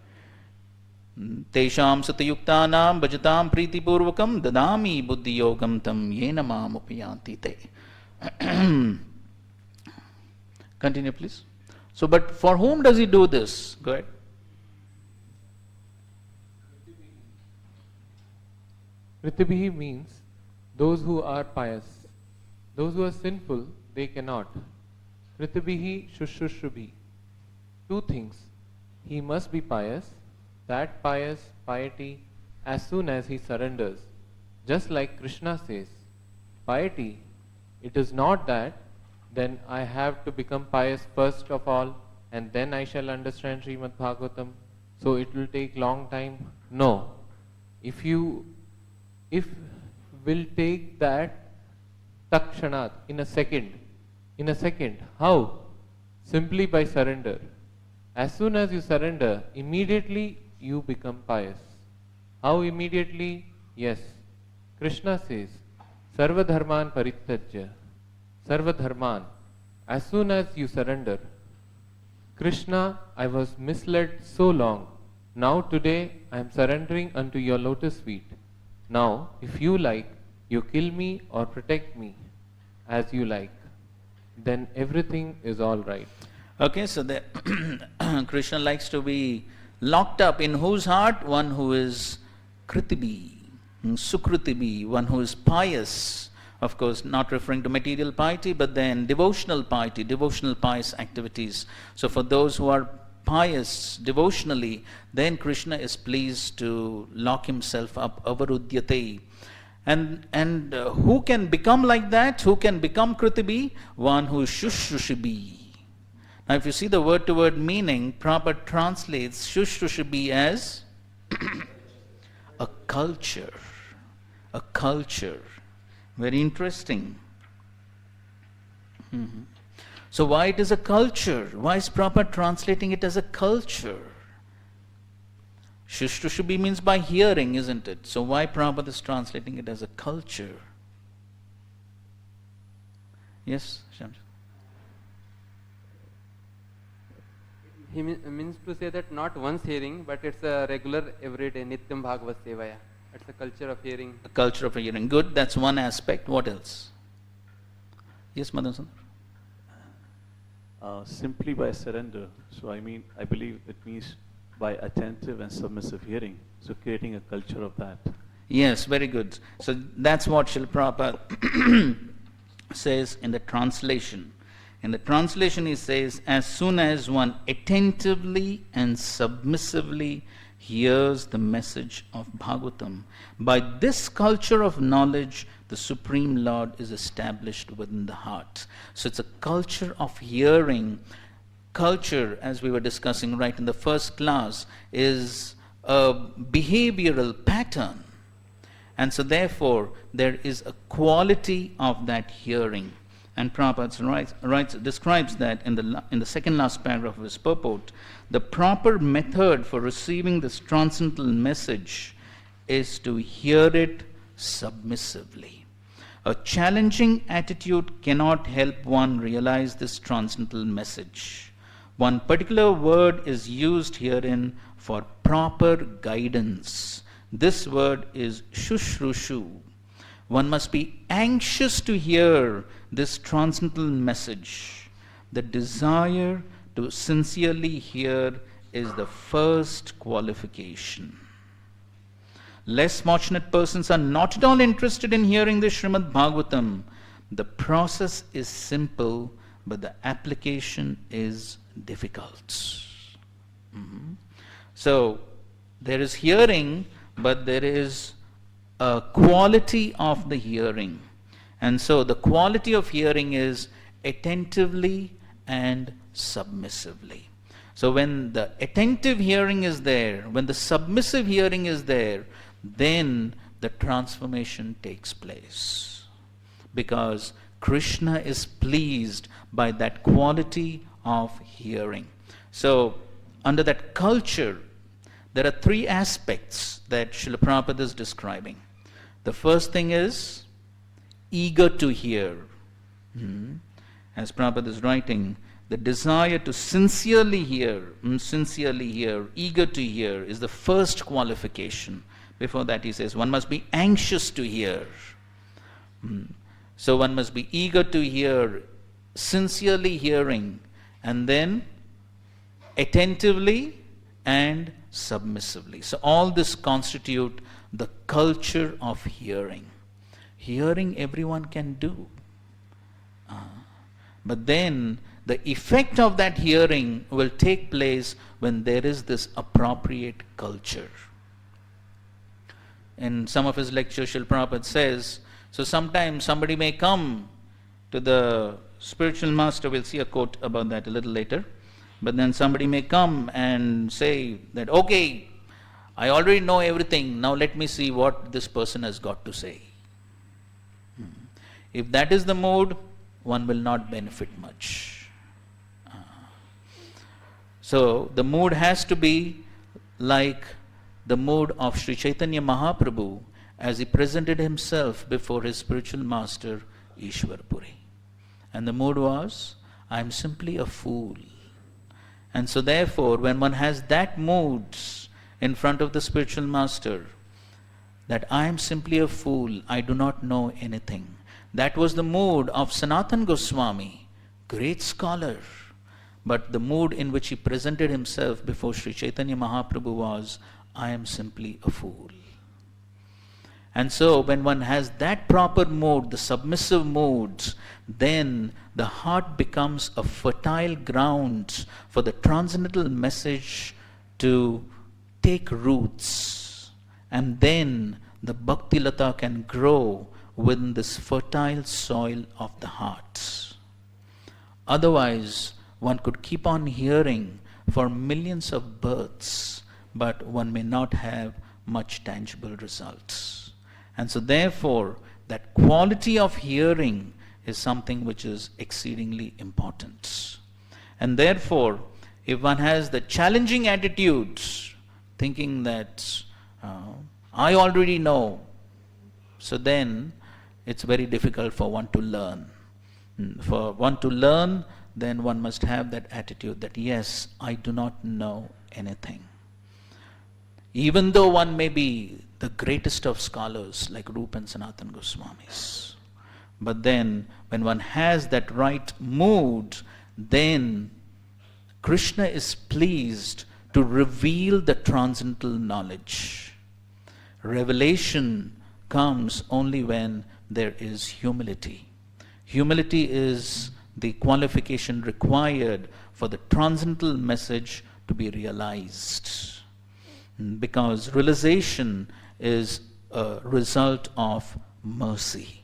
Tesham satayuktanam bhajatam priti purvakam dadami buddhi yogam tam yena mam upayanti te. Continue please. So, but for whom does he do this? Go ahead. Kritibhi means those who are pious. Those who are sinful, they cannot. Kritibhi shushrushubhi. Two things. He must be pious. That piety, as soon as he surrenders. Just like Krishna says, piety, it is not that, then I have to become pious first of all, and then I shall understand Srimad Bhagavatam, so it will take long time. No. If will take that takshanat, in a second. How? Simply by surrender. As soon as you surrender, immediately you become pious. How immediately? Yes. Krishna says, Sarva dharman parityajya. Sarva dharman. As soon as you surrender, Krishna, I was misled so long. Now today I am surrendering unto your lotus feet. Now, if you like, you kill me or protect me as you like. Then everything is all right. Okay, so the Krishna likes to be locked up in whose heart? One who is kritibi, sukritibi, one who is pious. Of course, not referring to material piety, but then devotional piety, devotional pious activities. So for those who are pious devotionally, then Krishna is pleased to lock himself up, avarudyate. And who can become like that? Who can become kritibi? One who is shushrushibi. Now if you see the word-to-word meaning, Prabhupada translates shushrushibi as a culture. A culture. Very interesting. So why it is a culture? Why is Prabhupada translating it as a culture? Shushrushubi means by hearing, isn't it? So why Prabhupada is translating it as a culture? Yes, Shyam? He means to say that not once hearing, but it's a regular, everyday, nityam bhagavad sevaya. It's a culture of hearing. A culture of hearing. Good, that's one aspect. What else? Yes, Madan Sundar? Simply by surrender. So I believe it means by attentive and submissive hearing. So creating a culture of that. Yes, very good. So that's what Srila Prabhupada says in the translation. In the translation he says, as soon as one attentively and submissively hears the message of Bhagavatam, by this culture of knowledge, the Supreme Lord is established within the heart. So it's a culture of hearing. Culture, as we were discussing right in the first class, is a behavioral pattern. And so therefore, there is a quality of that hearing. And Prabhupada describes that in the second last paragraph of his purport. The proper method for receiving this transcendental message is to hear it submissively. A challenging attitude cannot help one realize this transcendental message. One particular word is used herein for proper guidance. This word is shushrushu. One must be anxious to hear this transcendental message. The desire to sincerely hear is the first qualification. Less fortunate persons are not at all interested in hearing the Srimad Bhagavatam. The process is simple, but the application is difficult. So, there is hearing, but there is a quality of the hearing. And so, the quality of hearing is attentively and submissively. So, when the attentive hearing is there, when the submissive hearing is there, then the transformation takes place. Because Krishna is pleased by that quality of hearing. So, under that culture, there are three aspects that Srila Prabhupada is describing. The first thing is eager to hear. As Prabhupada is writing, the desire to sincerely hear, eager to hear is the first qualification. Before that he says, one must be anxious to hear. So one must be eager to hear, sincerely hearing, and then attentively and submissively. So all this constitute the culture of hearing. Hearing everyone can do. But then the effect of that hearing will take place when there is this appropriate culture. In some of his lectures, Srila Prabhupada says, so sometimes somebody may come to the spiritual master, we'll see a quote about that a little later, but then somebody may come and say that, okay, I already know everything, now let me see what this person has got to say. If that is the mood, one will not benefit much. So the mood has to be like the mood of Sri Chaitanya Mahaprabhu as he presented himself before his spiritual master Ishwarpuri. And the mood was, I am simply a fool. And so therefore, when one has that mood in front of the spiritual master, that I am simply a fool, I do not know anything. That was the mood of Sanatana Goswami, great scholar. But the mood in which he presented himself before Sri Chaitanya Mahaprabhu was, I am simply a fool. And so when one has that proper mood, the submissive moods, then the heart becomes a fertile ground for the transcendental message to take roots. And then the Bhakti Lata can grow within this fertile soil of the heart. Otherwise, one could keep on hearing for millions of births, but one may not have much tangible results. And so therefore, that quality of hearing is something which is exceedingly important. And therefore, if one has the challenging attitudes, thinking that I already know, so then it's very difficult for one to learn. For one to learn, then one must have that attitude that yes, I do not know anything. Even though one may be the greatest of scholars like Rupa and Sanatana Goswamis. But then when one has that right mood, then Krishna is pleased to reveal the transcendental knowledge. Revelation comes only when there is humility. Humility is the qualification required for the transcendental message to be realized. Because realization is a result of mercy.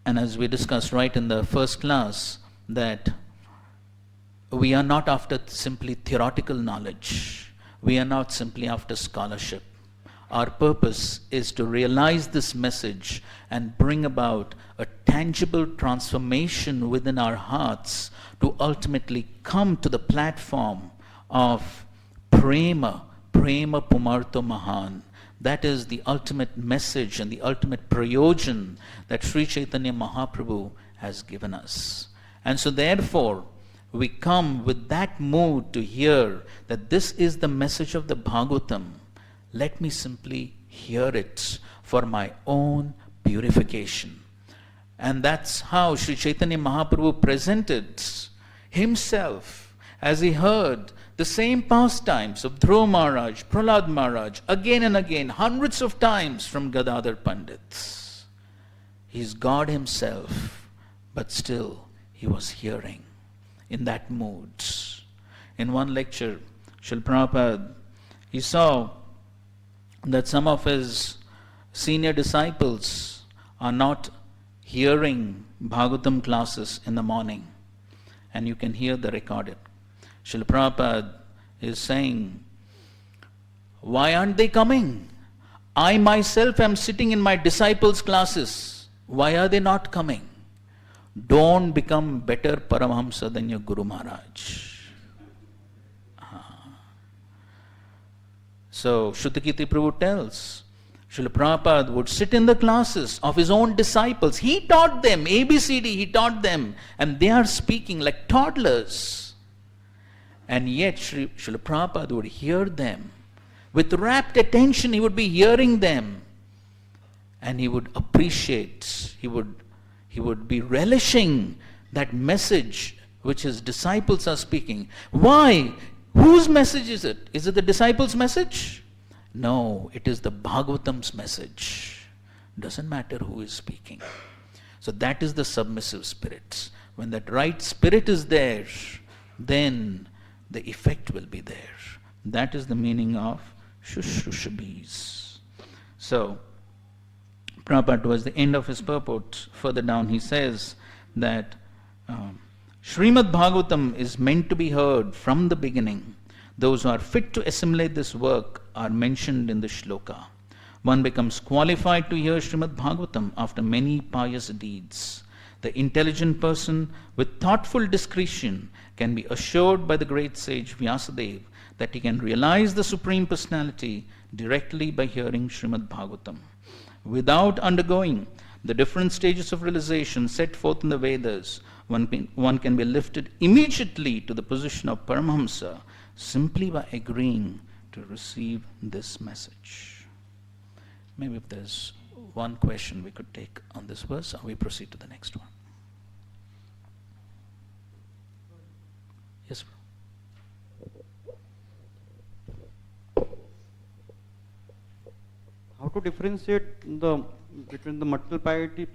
And as we discussed right in the first class, that we are not after simply theoretical knowledge. We are not simply after scholarship. Our purpose is to realize this message and bring about a tangible transformation within our hearts to ultimately come to the platform of prema pumarto mahan. That is the ultimate message and the ultimate prayojan that Sri Chaitanya Mahaprabhu has given us. And so therefore, we come with that mood to hear that this is the message of the Bhagavatam. Let me simply hear it for my own purification. And that's how Sri Chaitanya Mahaprabhu presented himself as he heard the same pastimes of Dhruva Maharaj, Prahlad Maharaj, again and again, hundreds of times from Gadadhar Pandits. He's God himself, but still he was hearing in that mood. In one lecture, Srila Prabhupada, he saw that some of his senior disciples are not hearing Bhagavatam classes in the morning, and you can hear the recorded. Srila Prabhupada is saying, why aren't they coming? I myself am sitting in my disciples' classes. Why are they not coming? Don't become better Paramahamsa than your Guru Maharaj. So, Shrutakirti Prabhu tells, Srila Prabhupada would sit in the classes of his own disciples. He taught them, ABCD, he taught them, and they are speaking like toddlers. And yet, Srila Prabhupada would hear them. With rapt attention, he would be hearing them. And he would appreciate, he would be relishing that message which his disciples are speaking. Why? Whose message is it? Is it the disciples' message? No, it is the Bhagavatam's message. Doesn't matter who is speaking. So that is the submissive spirit. When that right spirit is there, then the effect will be there. That is the meaning of Shushrushabis. So, Prabhupada, towards the end of his purport, further down he says that Srimad Bhagavatam is meant to be heard from the beginning. Those who are fit to assimilate this work are mentioned in the shloka. One becomes qualified to hear Srimad Bhagavatam after many pious deeds. The intelligent person with thoughtful discretion can be assured by the great sage Vyasadeva that he can realize the Supreme Personality directly by hearing Srimad Bhagavatam. Without undergoing the different stages of realization set forth in the Vedas, one can be lifted immediately to the position of Paramahamsa simply by agreeing to receive this message. Maybe if there's one question we could take on this verse, or we proceed to the next one. Yes, bro. How to differentiate between the material piety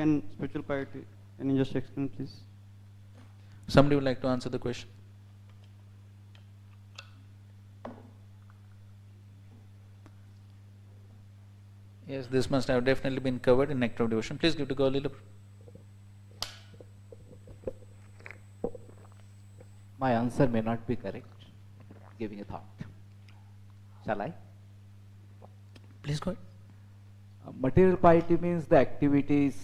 and spiritual piety? Can you just explain, please? Somebody would like to answer the question? Yes, this must have definitely been covered in Nectar of Devotion. Please give to Gaulila. My answer may not be correct. Giving a thought. Shall I? Please go ahead. Material piety means the activities,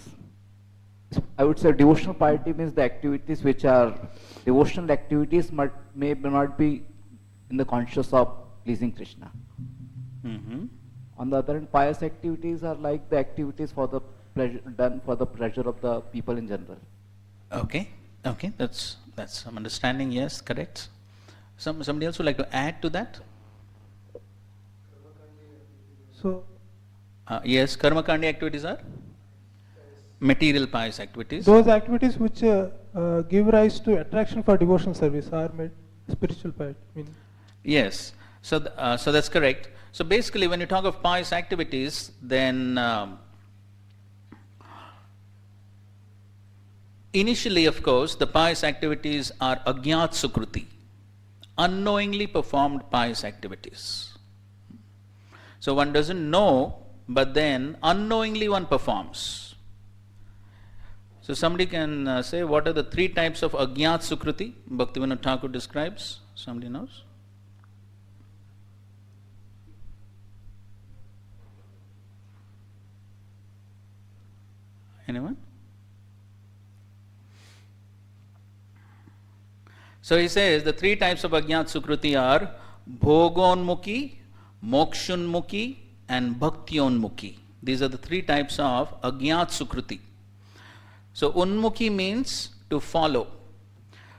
I would say devotional piety means the activities which are devotional activities may not be in the conscious of pleasing Krishna. Mm-hmm. On the other hand, pious activities are like the activities for the pleasure, done for the pleasure of the people in general. Okay, that's some understanding. Yes, correct. Somebody else would like to add to that? So, yes, karma kandi activities are material pious activities. Those activities which give rise to attraction for devotional service are spiritual piety. Yes, so that's correct. So basically, when you talk of pious activities, then initially, of course, the pious activities are agyat sukruti, unknowingly performed pious activities. So one doesn't know, but then unknowingly one performs. So somebody can say, what are the three types of agyat sukruti Bhaktivinoda Thakur describes? Somebody knows? Anyone? So he says the three types of agyat sukruti are bhogonmukhi, mokshunmukhi and bhaktionmukhi. These are the three types of agyat sukruti. So unmukhi means to follow.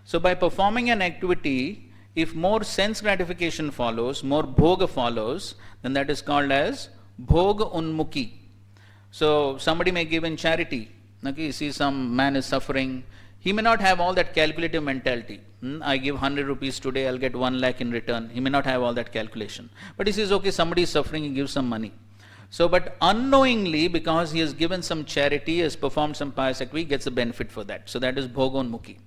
So by performing an activity, if more sense gratification follows, more bhoga follows, then that is called as bhoga unmukhi. So somebody may give in charity Okay, you see some man is suffering, he may not have all that calculative mentality. I give 100 rupees today, I'll get 1 lakh in return. He may not have all that calculation. But he says, okay, somebody is suffering, he gives some money. So, but unknowingly, because he has given some charity, has performed some pious activity, he gets a benefit for that. So that is bhogonmukhi.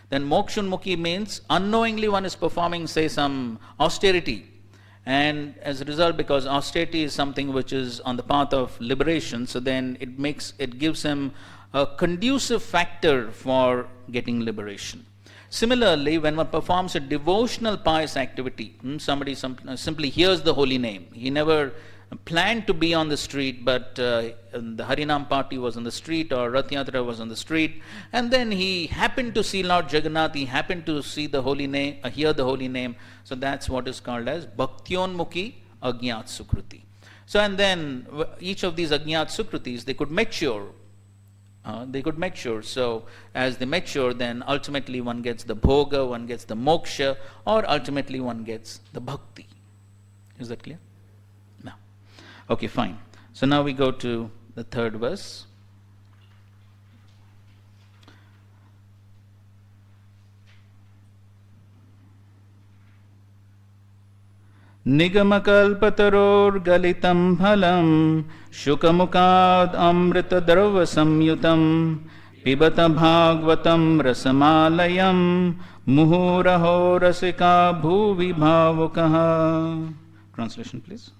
Then mokshunmukhi means unknowingly one is performing, say, some austerity. And as a result, because austerity is something which is on the path of liberation, so then it gives him a conducive factor for getting liberation. Similarly, when one performs a devotional pious activity, somebody simply hears the holy name. He never planned to be on the street, but the Harinam party was on the street, or Rath Yatra was on the street, and then he happened to see Lord Jagannath, he happened to see the holy name, hear the holy name. So that's what is called as Bhaktyonmukhi Ajnat Sukruti. So, and then each of these Ajnat Sukrutis, they could mature. So as they mature, then ultimately one gets the bhoga, one gets the moksha, or ultimately one gets the bhakti. Is that clear? No. Okay, fine. So now we go to the third verse. Nigamakалпатароргалитам phalam shukamukad amrita darva samyutam pibata bhagavatam rasamalayam muhuraho rasika bhuvi bhavukaha. Translation, please.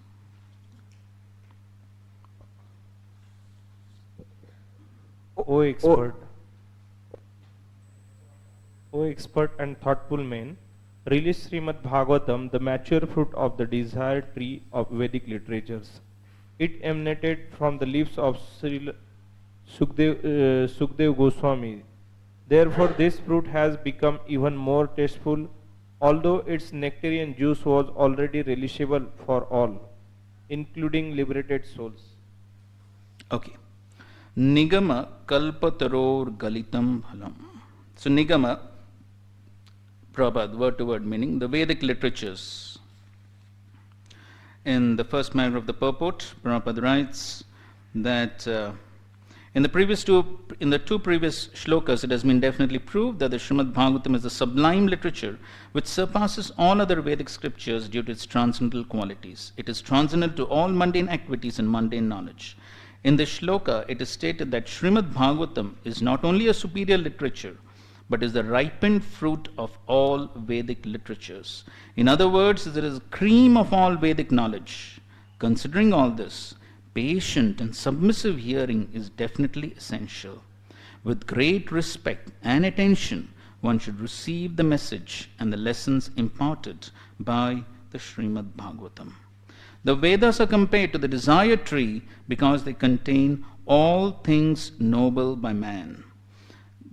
O expert and thoughtful men, release Srimad Bhagavatam, the mature fruit of the desired tree of Vedic literatures. It emanated from the lips of Sri Sukdev Goswami. Therefore, this fruit has become even more tasteful, although its nectarian juice was already relishable for all, including liberated souls. Okay. Nigama kalpataror galitam phalam. So Nigama, Prabhupada, word to word meaning, the Vedic literatures. In the first paragraph of the purport, Prabhupada writes that in the two previous shlokas, it has been definitely proved that the Srimad Bhagavatam is a sublime literature which surpasses all other Vedic scriptures due to its transcendental qualities. It is transcendental to all mundane activities and mundane knowledge. In the shloka, it is stated that Srimad Bhagavatam is not only a superior literature, but is the ripened fruit of all Vedic literatures. In other words, it is the cream of all Vedic knowledge. Considering all this, patient and submissive hearing is definitely essential. With great respect and attention, one should receive the message and the lessons imparted by the Srimad Bhagavatam. The Vedas are compared to the desire tree because they contain all things noble by man.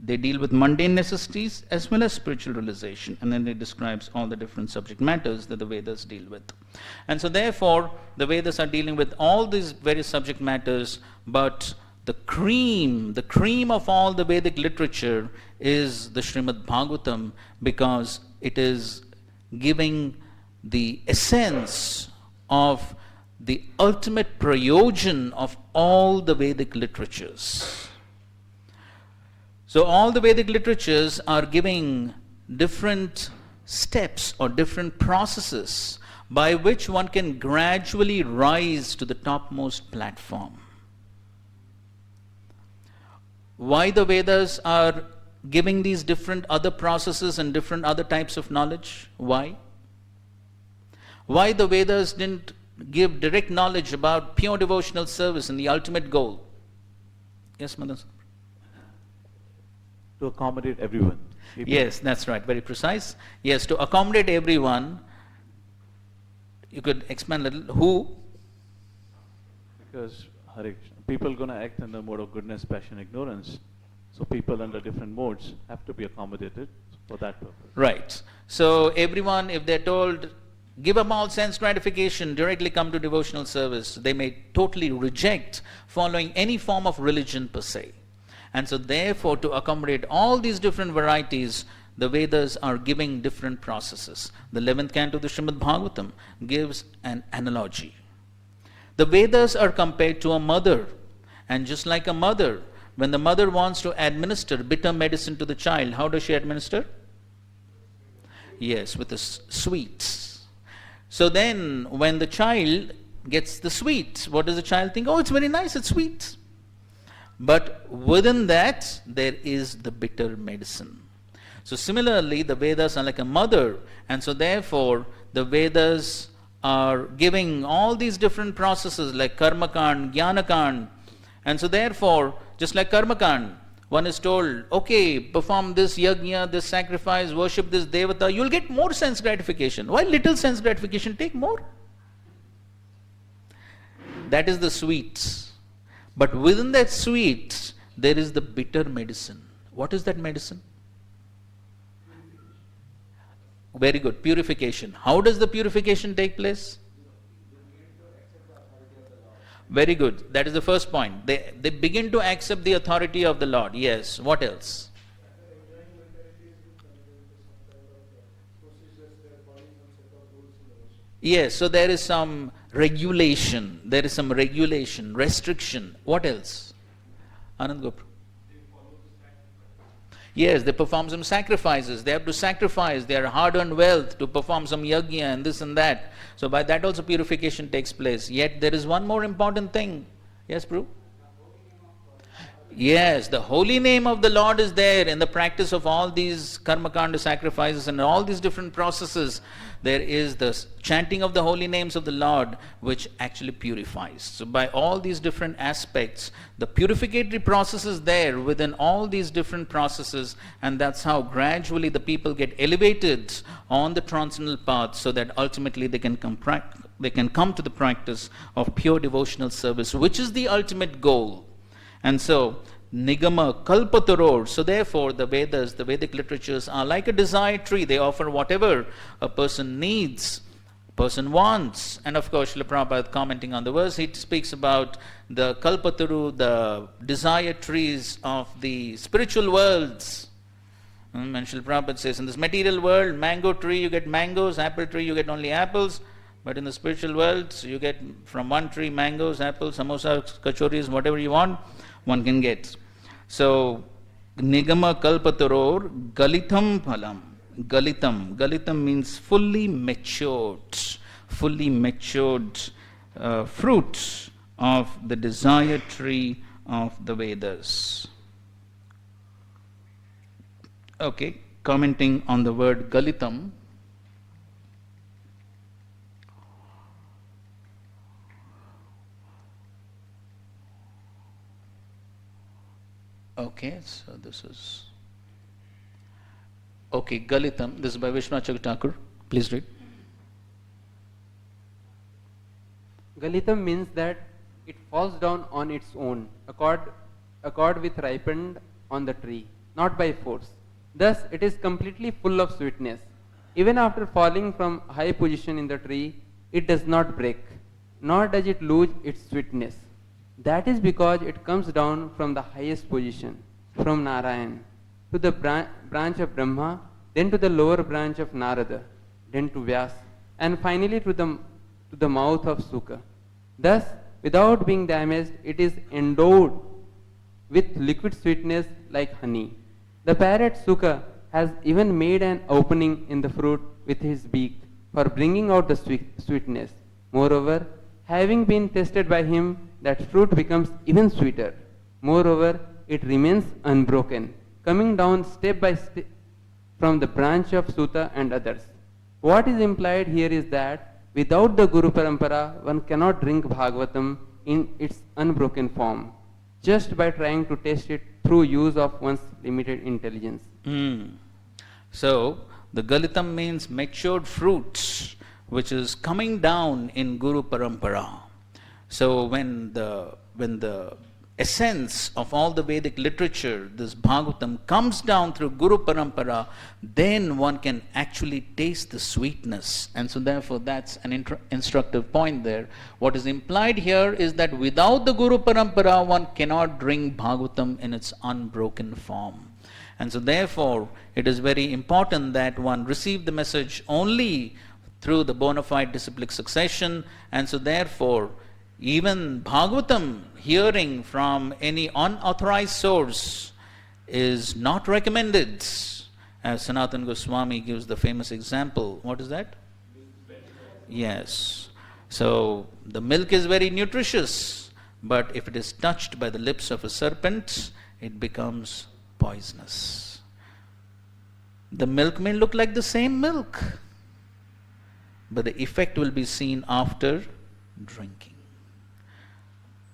They deal with mundane necessities as well as spiritual realization, and then it describes all the different subject matters that the Vedas deal with. And so therefore, the Vedas are dealing with all these various subject matters, but the cream of all the Vedic literature is the Srimad Bhagavatam, because it is giving the essence of the ultimate prayojan of all the Vedic literatures. So all the Vedic literatures are giving different steps or different processes by which one can gradually rise to the topmost platform. Why the Vedas are giving these different other processes and different other types of knowledge? Why? Why the Vedas didn't give direct knowledge about pure devotional service and the ultimate goal? Yes, Madan? To accommodate everyone. Yes, that's right, very precise. Yes, to accommodate everyone. You could expand a little. Who? Because people are going to act in the mode of goodness, passion, ignorance. So people under different modes have to be accommodated for that purpose. Right. So everyone, if they're told, give up all sense gratification, directly come to devotional service, they may totally reject following any form of religion per se. And so therefore, to accommodate all these different varieties, the Vedas are giving different processes. The 11th canto of the Srimad Bhagavatam gives an analogy. The Vedas are compared to a mother, and just like a mother, when the mother wants to administer bitter medicine to the child, how does she administer? Yes, with the sweets. So then, when the child gets the sweets, what does the child think? Oh, it's very nice, it's sweet. But within that, there is the bitter medicine. So similarly, the Vedas are like a mother, and so therefore, the Vedas are giving all these different processes like Karmakand, Jnanakand, and so therefore, just like Karmakand, one is told, okay, perform this yajna, this sacrifice, worship this devata, you'll get more sense gratification. Why little sense gratification? Take more. That is the sweets. But within that sweets, there is the bitter medicine. What is that medicine? Very good, purification. How does the purification take place? Very good. That is the first point. They begin to accept the authority of the Lord. Yes. What else? Yes. So there is some regulation. There is some regulation, restriction. What else? Anand Gopal. Yes, they perform some sacrifices. They have to sacrifice their hard-earned wealth to perform some yajna and this and that. So by that also purification takes place. Yet there is one more important thing. Yes, Prabhu? Yes, the holy name of the Lord is there in the practice of all these karmakanda sacrifices and all these different processes. There is the chanting of the holy names of the Lord which actually purifies. So by all these different aspects, the purificatory process is there within all these different processes, and that's how gradually the people get elevated on the transcendental path so that ultimately they can come to the practice of pure devotional service, which is the ultimate goal. And so, Nigama Kalpataror, so therefore the Vedas, the Vedic literatures are like a desire tree. They offer whatever a person needs, person wants. And of course, Srila Prabhupada commenting on the verse, he speaks about the Kalpataru, the desire trees of the spiritual worlds. And Srila Prabhupada says, in this material world, mango tree, you get mangoes, apple tree, you get only apples. But in the spiritual world, so you get from one tree mangoes, apples, samosas, kachoris, whatever you want, one can get. So, Nigama Kalpataror Galitam Phalam. Galitam means fully matured fruit of the desire tree of the Vedas. Okay, commenting on the word Galitam. Okay, so this is... Okay, Galitam. This is by Vishwanath Thakur. Please read. Galitam means that it falls down on its own, accord with ripened on the tree, not by force. Thus, it is completely full of sweetness. Even after falling from high position in the tree, it does not break, nor does it lose its sweetness. That is because it comes down from the highest position, from Narayan, to the branch of Brahma, then to the lower branch of Narada, then to Vyas, and finally to the mouth of Sukha. Thus, without being damaged, it is endowed with liquid sweetness like honey. The parrot Sukha has even made an opening in the fruit with his beak for bringing out the sweetness. Moreover, having been tested by him, that fruit becomes even sweeter. Moreover, it remains unbroken, coming down step by step from the branch of Sutta and others. What is implied here is that without the Guru Parampara, one cannot drink Bhagavatam in its unbroken form, just by trying to test it through use of one's limited intelligence. So, the Galitam means matured fruits, which is coming down in Guru Parampara. So when the essence of all the Vedic literature, this Bhagavatam, comes down through Guru Parampara, then one can actually taste the sweetness. And so therefore that's an instructive point there. What is implied here is that without the Guru Parampara, one cannot drink Bhagavatam in its unbroken form. And so therefore, it is very important that one receive the message only through the bona fide disciplic succession, and so therefore, Even Bhagavatam, hearing from any unauthorized source, is not recommended. As Sanatana Goswami gives the famous example. What is that? Yes. So, the milk is very nutritious, but if it is touched by the lips of a serpent, it becomes poisonous. The milk may look like the same milk, but the effect will be seen after drinking.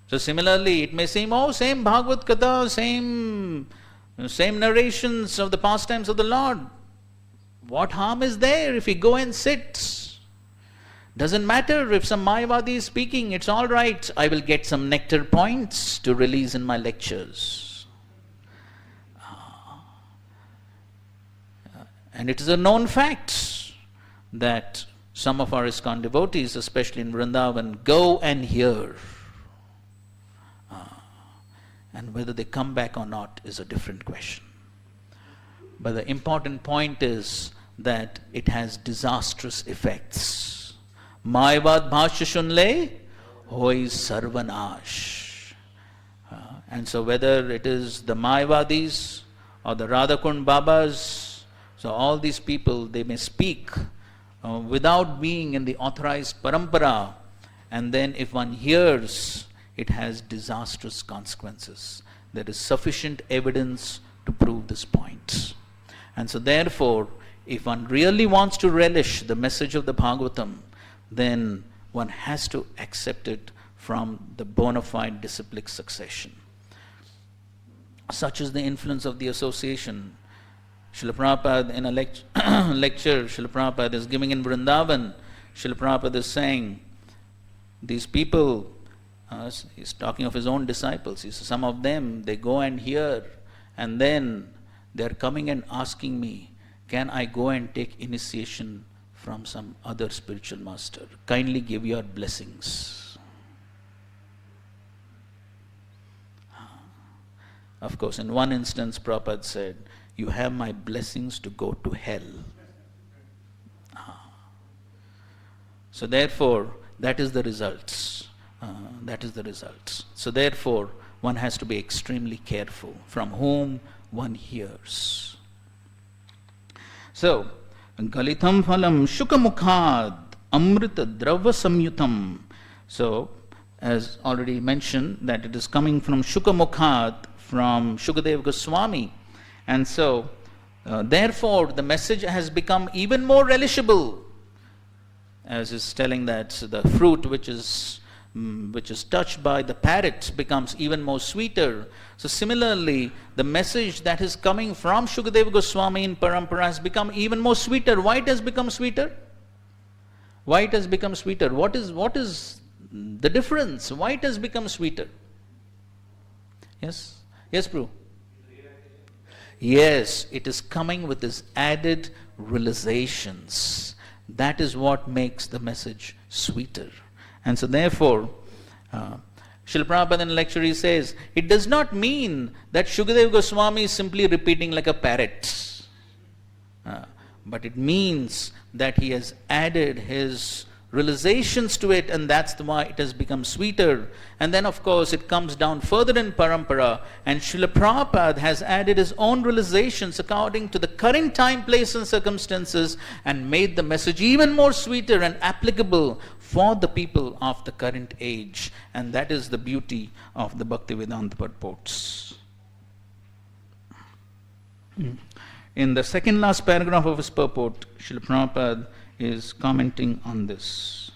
So similarly, it may seem, oh, same Bhagavad Katha, same narrations of the pastimes of the Lord. What harm is there if we go and sit? Doesn't matter if some Mayavadi is speaking, it's all right. I will get some nectar points to release in my lectures. And it is a known fact that some of our ISKCON devotees, especially in Vrindavan, go and hear. And whether they come back or not is a different question. But the important point is that it has disastrous effects. Mayavad bhashya shunle hoi sarvanash. And so whether it is the Mayavadis or the Radhakund Babas, so all these people, they may speak without being in the authorized parampara, and then if one hears, it has disastrous consequences. There is sufficient evidence to prove this point. And so therefore, if one really wants to relish the message of the Bhagavatam, then one has to accept it from the bona fide disciplic succession. Such is the influence of the association. Srila Prabhupada in a lecture, Srila Prabhupada is giving in Vrindavan, Srila Prabhupada is saying, these people, he's talking of his own disciples. He says, some of them, they go and hear, and then they're coming and asking me, can I go and take initiation from some other spiritual master? Kindly give your blessings. Of course, in one instance, Prabhupada said, you have my blessings to go to hell. So therefore, that is the results. So therefore, one has to be extremely careful from whom one hears. So, Galitam phalam shukamukhad amrita drava samyutam. So, as already mentioned, that it is coming from Shukamukhad, from Shukadeva Goswami. And so, therefore, the message has become even more relishable. As is telling that the fruit which is touched by the parrot becomes even more sweeter. So similarly, the message that is coming from Shukadeva Goswami in Parampara has become even more sweeter. Why it has become sweeter? Why it has become sweeter? What is the difference? Why it has become sweeter? Yes? Yes, Prabhu? Yes, it is coming with its added realizations. That is what makes the message sweeter. And so therefore, Srila Prabhupada in the lecture he says, it does not mean that Shukadeva Goswami is simply repeating like a parrot. But it means that he has added his realizations to it, and that's why it has become sweeter. And then of course it comes down further in Parampara, and Srila Prabhupada has added his own realizations according to the current time, place and circumstances, and made the message even more sweeter and applicable for the people of the current age. And that is the beauty of the Bhaktivedanta purports. In the second last paragraph of his purport, Srila Prabhupada is commenting on this.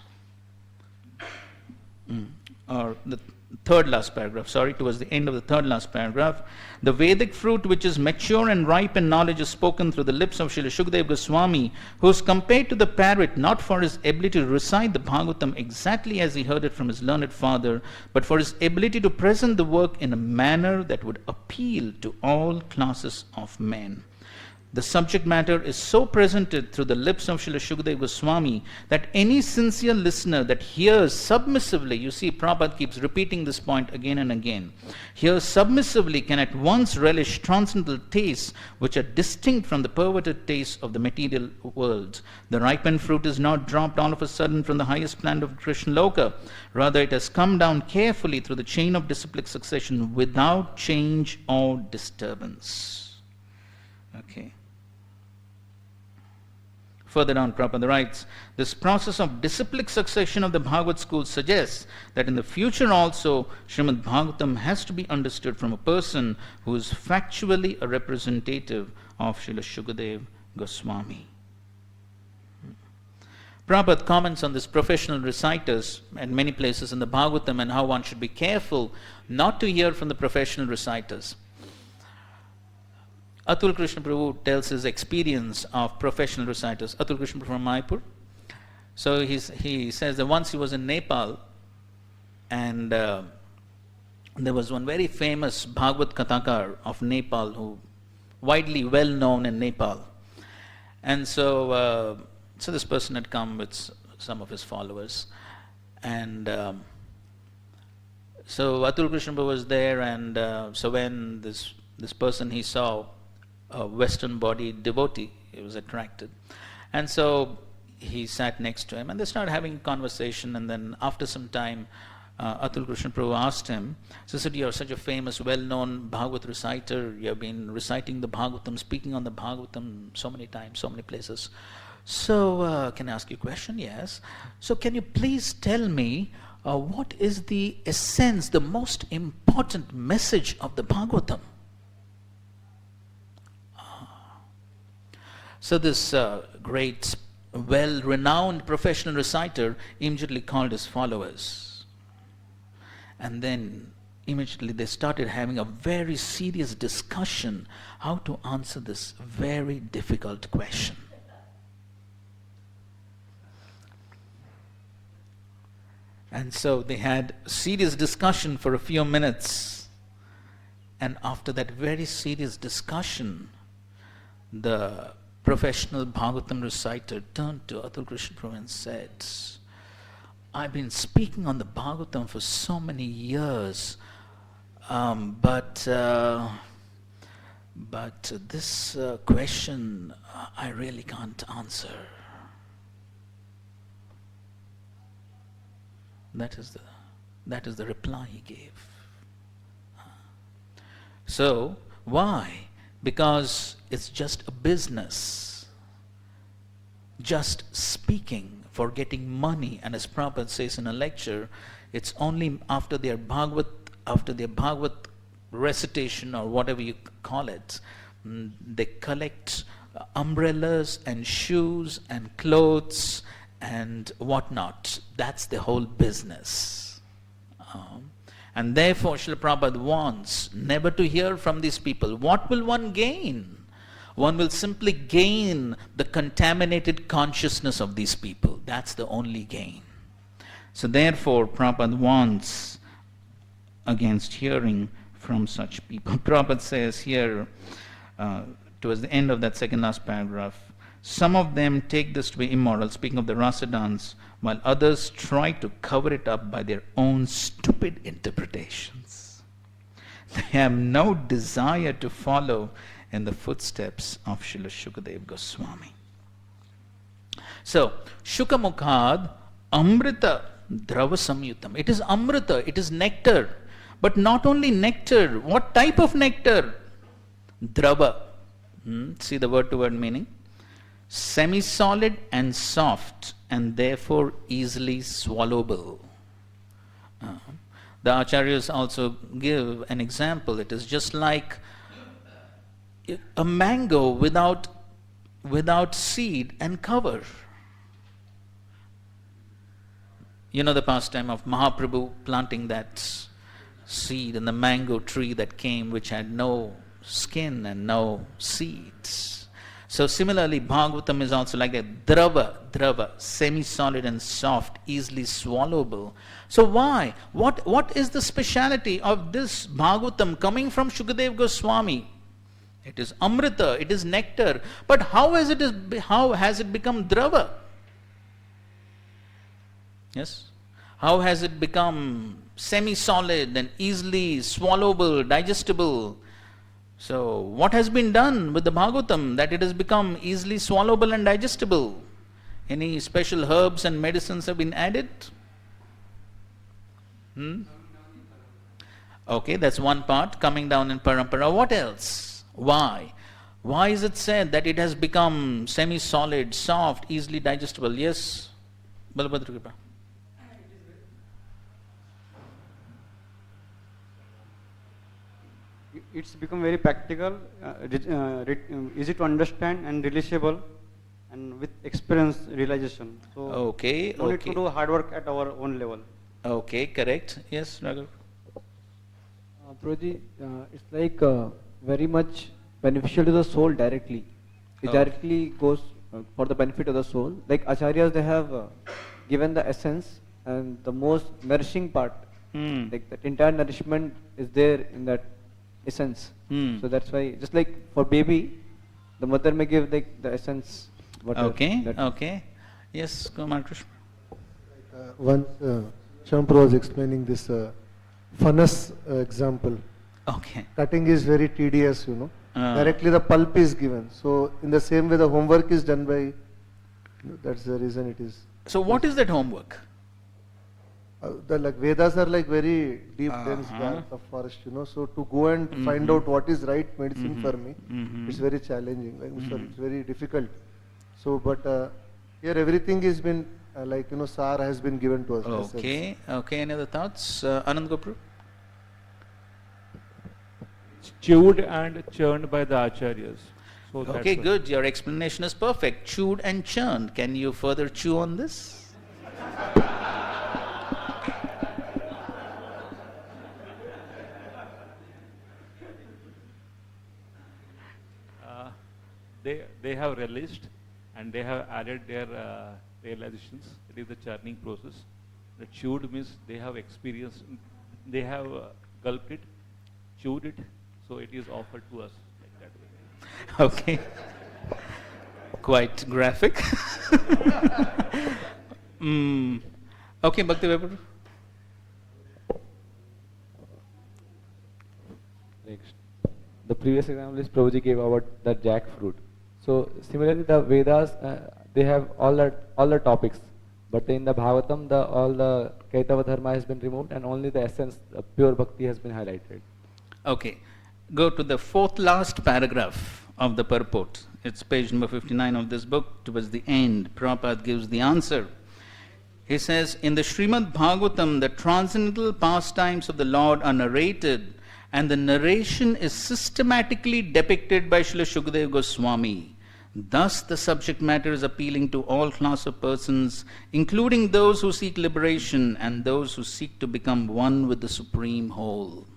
Or the third last paragraph, towards the end of the third last paragraph. The Vedic fruit which is mature and ripe in knowledge is spoken through the lips of Srila Shukadeva Goswami, who is compared to the parrot not for his ability to recite the Bhagavatam exactly as he heard it from his learned father, but for his ability to present the work in a manner that would appeal to all classes of men. The subject matter is so presented through the lips of Srila Shukadeva Goswami that any sincere listener that hears submissively, you see Prabhupada keeps repeating this point again and again, hears submissively can at once relish transcendental tastes which are distinct from the perverted tastes of the material world. The ripened fruit is not dropped all of a sudden from the highest plant of Krishna Loka. Rather, it has come down carefully through the chain of disciplic succession without change or disturbance. Okay. Further down, Prabhupada writes, this process of disciplic succession of the Bhagavad school suggests that in the future also Srimad Bhagavatam has to be understood from a person who is factually a representative of Srila Shukadeva Goswami. Prabhupada comments on this professional reciters at many places in the Bhagavatam and how one should be careful not to hear from the professional reciters. Atul Krishna Prabhu tells his experience of professional reciters. Atul Krishna Prabhu from Mayapur. So he says that once he was in Nepal and there was one very famous Bhagavad Kathakar of Nepal who widely well known in Nepal. And so this person had come with some of his followers. And so Atul Krishna Prabhu was there, and so when this person he saw, a Western bodied devotee, he was attracted. And so he sat next to him and they started having a conversation, and then after some time Atul Krishna Prabhu asked him, so he said, you're such a famous, well-known Bhagavad reciter, you have been reciting the Bhagavatam, speaking on the Bhagavatam so many times, so many places. So can I ask you a question? Yes. So can you please tell me what is the essence, the most important message of the Bhagavatam? So this great, well-renowned professional reciter immediately called his followers. And then immediately they started having a very serious discussion how to answer this very difficult question. And so they had a serious discussion for a few minutes. And after that very serious discussion, the professional Bhagavatam reciter turned to Atul Krishna Prabhu and said, I've been speaking on the Bhagavatam for so many years, but this question I really can't answer. That is the reply he gave. So, why? Because it's just a business. Just speaking for getting money. And as Prabhupada says in a lecture, it's only after their Bhagavad recitation or whatever you call it, they collect umbrellas and shoes and clothes and whatnot. That's the whole business. And therefore, Srila Prabhupada wants never to hear from these people. What will one gain? One will simply gain the contaminated consciousness of these people. That's the only gain. So therefore, Prabhupada warns against hearing from such people. Prabhupada says here, towards the end of that second last paragraph, some of them take this to be immoral, speaking of the rasa dance, while others try to cover it up by their own stupid interpretations. They have no desire to follow in the footsteps of Srila Shukadeva Goswami. So, Shukamukhad Amrita Drava Samyutam. It is Amrita, it is nectar. But not only nectar, what type of nectar? Drava. See the word-to-word meaning? Semi-solid and soft, and therefore easily swallowable. The Acharyas also give an example. It is just like a mango without seed and cover. You know the pastime of Mahaprabhu planting that seed in the mango tree that came, which had no skin and no seeds. So similarly, Bhagavatam is also like that. Drava, semi-solid and soft, easily swallowable. So why? What is the speciality of this Bhagavatam coming from Shukadeva Goswami? It is amrita, it is nectar. But how has it become drava? Yes? How has it become semi-solid and easily swallowable, digestible? So, what has been done with the Bhagavatam that it has become easily swallowable and digestible? Any special herbs and medicines have been added? Okay, that's one part, coming down in parampara. What else? Why? Why is it said that it has become semi-solid, soft, easily digestible? Yes, Balabhadra Kripa. It's become very practical, easy to understand and relatable, and with experience realization. So okay, no need to do hard work at our own level. Okay, correct. Yes, Raghav. Prabhuji, it's like very much beneficial to the soul directly. It directly goes for the benefit of the soul. Like Acharyas, they have given the essence and the most nourishing part. Like that entire nourishment is there in that essence. So that's why, just like for baby, the mother may give like the essence. Okay. Yes, Kumar Krishna. Once Shampro was explaining this funnus example. Okay. Cutting is very tedious, Directly the pulp is given. So in the same way the homework is done by, that's the reason it is. So what is that homework? The Vedas are like very deep, dense dark of forest, So to go and find out what is right medicine for me, it's very challenging. It's very difficult. So, but here everything has been SAR has been given to us. Okay. Any other thoughts, Anand Gopru? Chewed and churned by the acharyas. So okay, good. Your explanation is perfect. Chewed and churned. Can you further chew on this? They have released and they have added their realizations. It is the churning process. The chewed means they have experienced, they have gulped it, chewed it, so it is offered to us like that way. Okay. Quite graphic. Okay, Bhakti Vaibhav. Next. The previous example is Prabhuji gave about the jackfruit. So similarly, the Vedas they have all the topics, but in the Bhagavatam, all the Kaitava Dharma has been removed, and only the essence, the pure bhakti, has been highlighted. Okay, go to the fourth last paragraph of the purport. It's page number 59 of this book. Towards the end, Prabhupada gives the answer. He says, in the Srimad Bhagavatam, the transcendental pastimes of the Lord are narrated, and the narration is systematically depicted by Srila Shukadeva Goswami. Thus, the subject matter is appealing to all class of persons, including those who seek liberation and those who seek to become one with the Supreme Whole.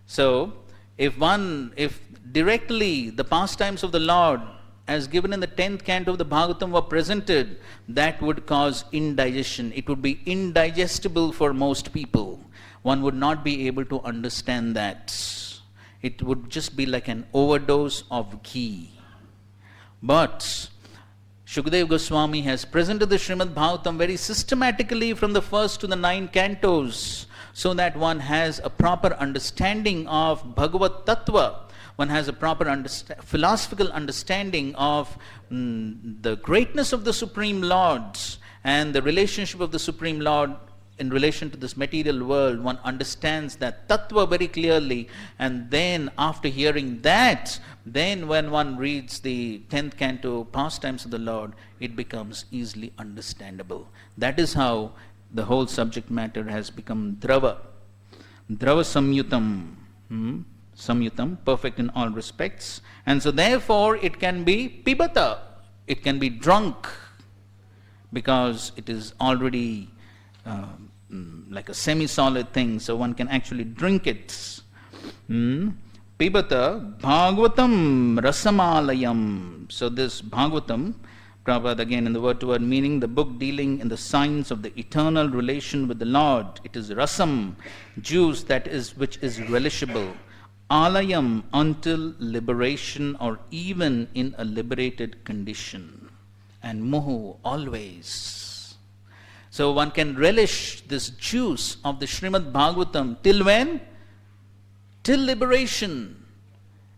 So, if directly the pastimes of the Lord, as given in the 10th canto of the Bhagavatam, were presented, that would cause indigestion. It would be indigestible for most people. One would not be able to understand that. It would just be like an overdose of ghee. But Shukadeva Goswami has presented the Srimad Bhagavatam very systematically from the first to the 9 cantos, so that one has a proper understanding of Bhagavat Tattva. One has a proper philosophical understanding of the greatness of the Supreme Lord and the relationship of the Supreme Lord in relation to this material world. One understands that Tattva very clearly, and then after hearing that, then when one reads the 10th canto, Pastimes of the Lord, it becomes easily understandable. That is how the whole subject matter has become Drava. Drava Samyutam. Samyutam, perfect in all respects. And so therefore it can be Pibata. It can be drunk, because it is already like a semi-solid thing, so one can actually drink it. Pibata Bhagavatam Rasamalayam. So this Bhagavatam, Prabhupada again in the word-to-word meaning, the book dealing in the science of the eternal relation with the Lord. It is rasam, juice which is relishable. alayam, until liberation or even in a liberated condition, and muhu, always. So one can relish this juice of the Srimad Bhagavatam till when? Till liberation.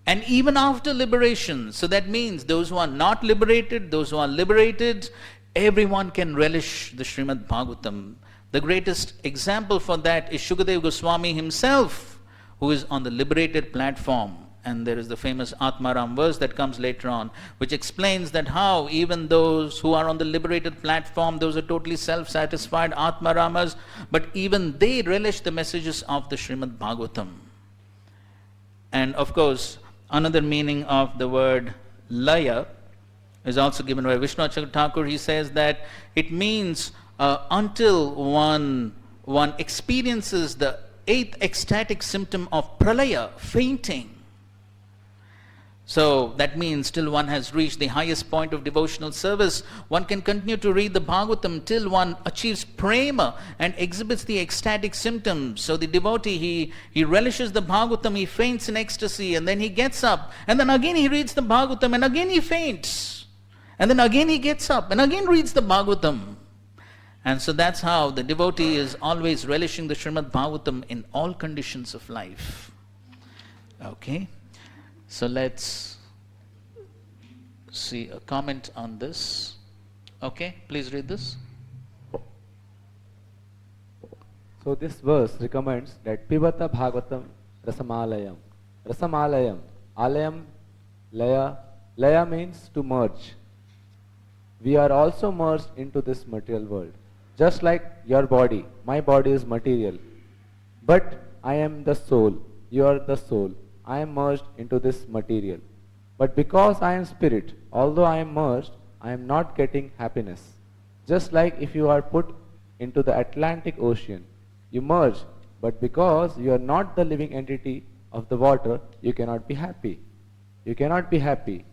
And even after liberation. So that means those who are not liberated, those who are liberated, everyone can relish the Srimad Bhagavatam. The greatest example for that is Shukadeva Goswami himself, who is on the liberated platform. And there is the famous Atmaram verse that comes later on, which explains that how even those who are on the liberated platform, those are totally self-satisfied Atmaramas, but even they relish the messages of the Srimad Bhagavatam. And of course, another meaning of the word laya is also given by Vishnu Acharya Thakur. He says that it means until one experiences the 8th ecstatic symptom of pralaya, fainting. So that means till one has reached the highest point of devotional service, one can continue to read the Bhagavatam till one achieves prema and exhibits the ecstatic symptoms. So the devotee, he relishes the Bhagavatam, he faints in ecstasy, and then he gets up, and then again he reads the Bhagavatam, and again he faints, and then again he gets up, and again reads the Bhagavatam. And so that's how the devotee is always relishing the Srimad Bhagavatam in all conditions of life. Okay. So let's see a comment on this. Okay, please read this. So this verse recommends that Pibata Bhagavatam Rasamalayam. Rasamalayam. Alayam, Laya. Laya means to merge. We are also merged into this material world. Just like your body. My body is material. But I am the soul. You are the soul. I am merged into this material. But because I am spirit, although I am merged, I am not getting happiness. Just like if you are put into the Atlantic Ocean, you merge, but because you are not the living entity of the water, you cannot be happy. You cannot be happy.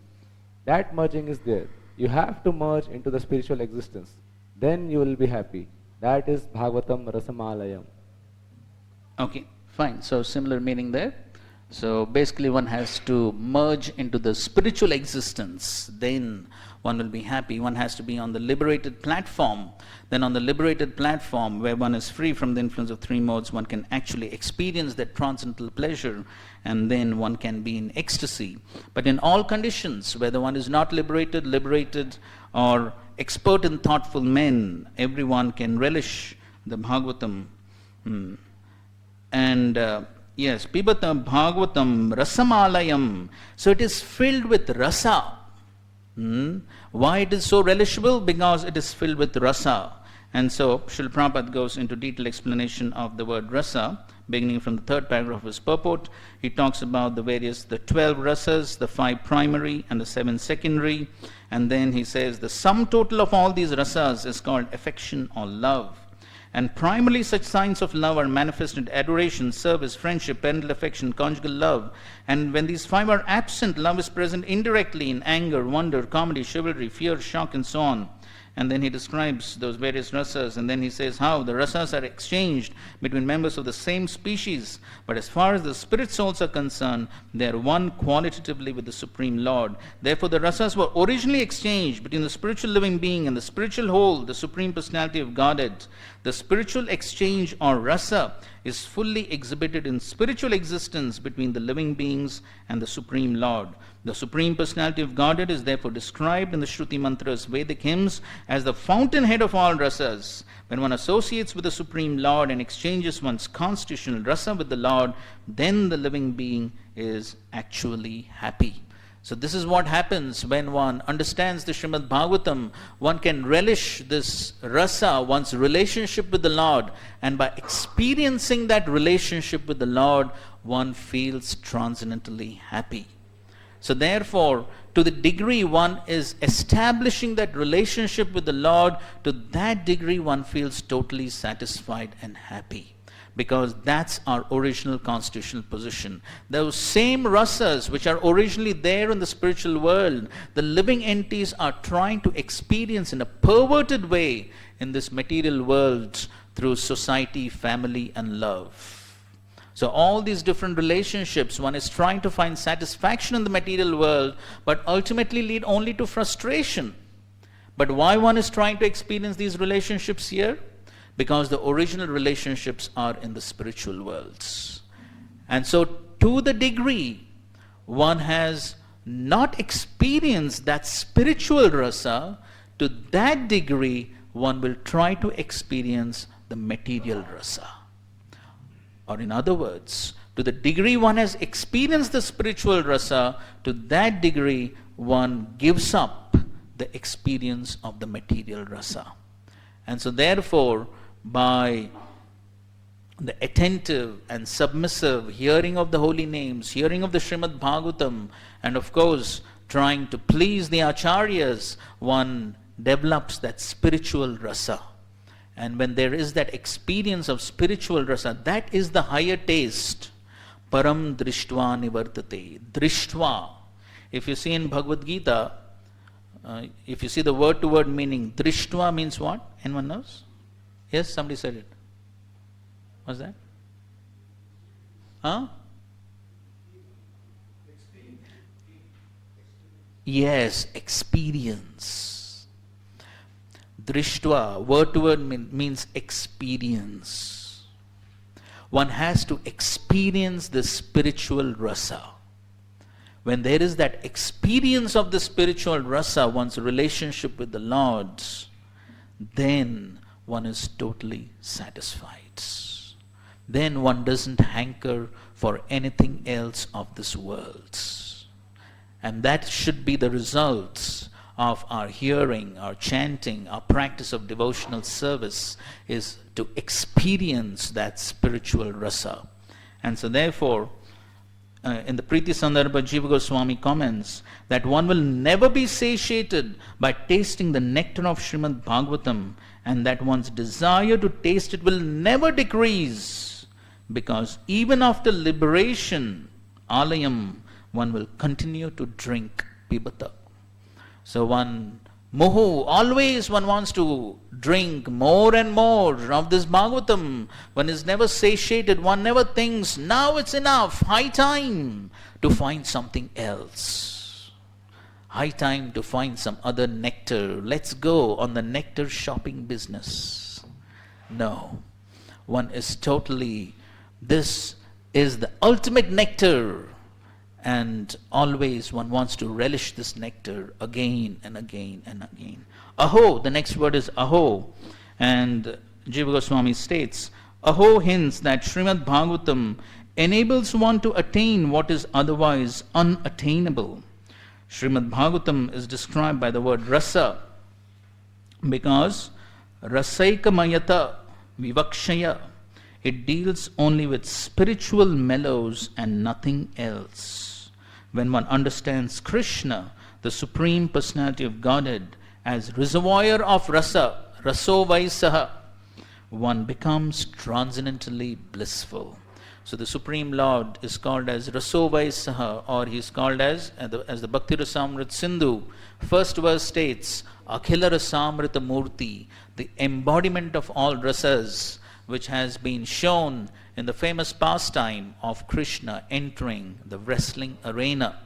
That merging is there. You have to merge into the spiritual existence. Then you will be happy. That is Bhagavatam Rasamalayam. Okay, fine. So similar meaning there. So basically one has to merge into the spiritual existence, then one will be happy. One has to be on the liberated platform. Then on the liberated platform, where one is free from the influence of 3 modes, one can actually experience that transcendental pleasure, and then one can be in ecstasy. But in all conditions, whether one is not liberated, or expert in thoughtful men, everyone can relish the Bhagavatam. Yes, Pibata Bhagavatam Rasamalayam. So it is filled with rasa. Why it is so relishable? Because it is filled with rasa. And so Srila Prabhupada goes into detailed explanation of the word rasa, beginning from the 3rd paragraph of his purport. He talks about the 12 rasas, the 5 primary and the 7 secondary. And then he says the sum total of all these rasas is called affection or love. And primarily such signs of love are manifested: adoration, service, friendship, parental affection, conjugal love. And when these 5 are absent, love is present indirectly in anger, wonder, comedy, chivalry, fear, shock, and so on. And then he describes those various rasas, and then he says how the rasas are exchanged between members of the same species, but as far as the spirit souls are concerned, they are one qualitatively with the Supreme Lord. Therefore the rasas were originally exchanged between the spiritual living being and the spiritual whole, the Supreme Personality of Godhead. The spiritual exchange or rasa is fully exhibited in spiritual existence between the living beings and the Supreme Lord. The Supreme Personality of Godhead is therefore described in the Shruti Mantras, Vedic hymns, as the fountainhead of all rasas. When one associates with the Supreme Lord and exchanges one's constitutional rasa with the Lord, then the living being is actually happy. So this is what happens when one understands the Srimad Bhagavatam. One can relish this rasa, one's relationship with the Lord, and by experiencing that relationship with the Lord, one feels transcendently happy. So therefore, to the degree one is establishing that relationship with the Lord, to that degree one feels totally satisfied and happy. Because that's our original constitutional position. Those same rasas which are originally there in the spiritual world, the living entities are trying to experience in a perverted way in this material world through society, family, and love. So all these different relationships, one is trying to find satisfaction in the material world, but ultimately lead only to frustration. But why one is trying to experience these relationships here? Because the original relationships are in the spiritual worlds. And so to the degree one has not experienced that spiritual rasa, to that degree one will try to experience the material rasa. Or in other words, to the degree one has experienced the spiritual rasa, to that degree one gives up the experience of the material rasa. And so therefore, by the attentive and submissive hearing of the holy names, hearing of the Srimad Bhagavatam, and of course trying to please the acharyas, one develops that spiritual rasa. And when there is that experience of spiritual rasa, that is the higher taste. Param drishtva nivartate. Drishtva. If you see in Bhagavad Gita, if you see the word to word meaning, drishtva means what? Anyone knows? Yes, somebody said it. What's that? Huh? Yes, experience. Drishtva, word to word means experience. One has to experience the spiritual rasa. When there is that experience of the spiritual rasa, one's relationship with the Lord, then one is totally satisfied. Then one doesn't hanker for anything else of this world. And that should be the results of our hearing, our chanting, our practice of devotional service, is to experience that spiritual rasa. And so therefore, in the Priti Sandarbha, Jiva Goswami comments that one will never be satiated by tasting the nectar of Srimad Bhagavatam, and that one's desire to taste it will never decrease, because even after liberation, alayam, one will continue to drink pibata. So one muhu, always one wants to drink more and more of this Bhagavatam. One is never satiated, one never thinks, now it's enough, high time to find something else. High time to find some other nectar. Let's go on the nectar shopping business. No. One is totally, this is the ultimate nectar. And always one wants to relish this nectar again and again and again. Aho, the next word is aho. And Jiva Goswami states, aho hints that Srimad Bhagavatam enables one to attain what is otherwise unattainable. Srimad Bhagavatam is described by the word rasa, because rasaikamayata vivakshaya, it deals only with spiritual mellows and nothing else. When one understands Krishna, the Supreme Personality of Godhead, as reservoir of rasa, raso vaisaha, one becomes transcendently blissful. So the Supreme Lord is called as raso vaisaha, or he is called as the Bhakti Rasamrit Sindhu. First verse states, Akhila Rasamrita Murti, the embodiment of all rasas, which has been shown in the famous pastime of Krishna entering the wrestling arena.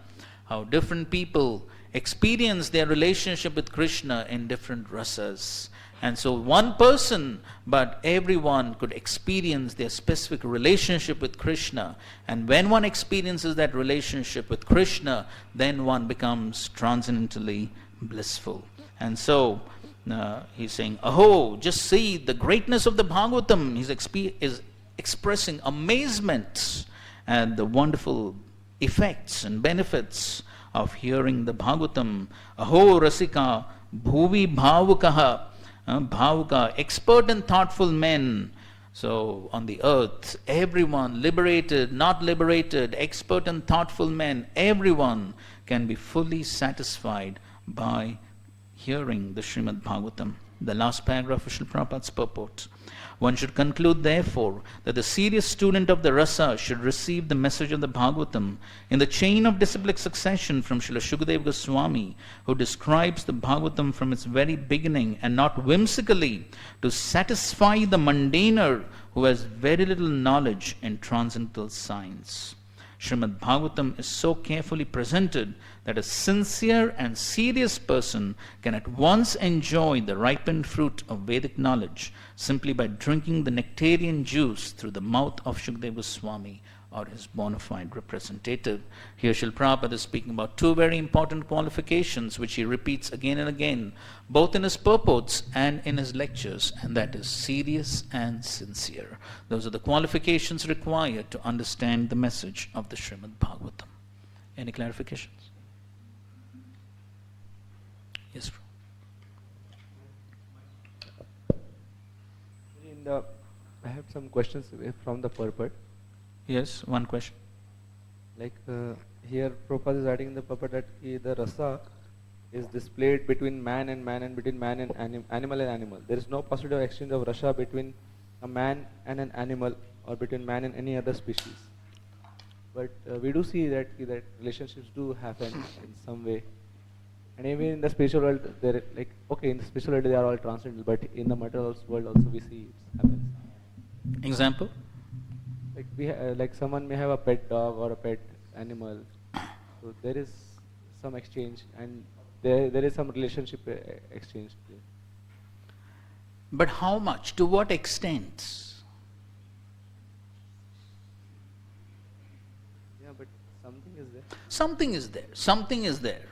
How different people experience their relationship with Krishna in different rasas. And so one person, but everyone could experience their specific relationship with Krishna. And when one experiences that relationship with Krishna, then one becomes transcendently blissful. And so he's saying, aho, just see the greatness of the Bhagavatam. He's expressing amazement at the wonderful effects and benefits of hearing the Bhagavatam. Aho rasika bhuvi bhavukaha, bhavuka, expert and thoughtful men. So on the earth, everyone, liberated, not liberated, expert and thoughtful men, everyone can be fully satisfied by hearing the Srimad Bhagavatam. The last paragraph of Srila Prabhupada's purport. One should conclude, therefore, that the serious student of the rasa should receive the message of the Bhagavatam in the chain of disciplic succession from Srila Shukadeva Goswami, who describes the Bhagavatam from its very beginning, and not whimsically to satisfy the mundaner who has very little knowledge in transcendental science. Srimad Bhagavatam is so carefully presented that a sincere and serious person can at once enjoy the ripened fruit of Vedic knowledge simply by drinking the nectarian juice through the mouth of Shukadeva Goswami or his bona fide representative. Here Srila Prabhupada is speaking about two very important qualifications which he repeats again and again, both in his purports and in his lectures, and that is serious and sincere. Those are the qualifications required to understand the message of the Srimad Bhagavatam. Any clarifications? Yes, bro. I have some questions from the purport. Yes, one question. Like here Prabhupada is adding in the purport that the rasa is displayed between man and between man and animal and animal. There is no possibility of exchange of rasa between a man and an animal or between man and any other species. But we do see that relationships do happen in some way. And even in the spiritual world, they're like, okay, in the spiritual world they are all transcendental, but in the material world also we see it happens. Example? Like like someone may have a pet dog or a pet animal, so there is some exchange and there is some relationship exchange. But how much? To what extent? Yeah, but something is there. Something is there. Something is there.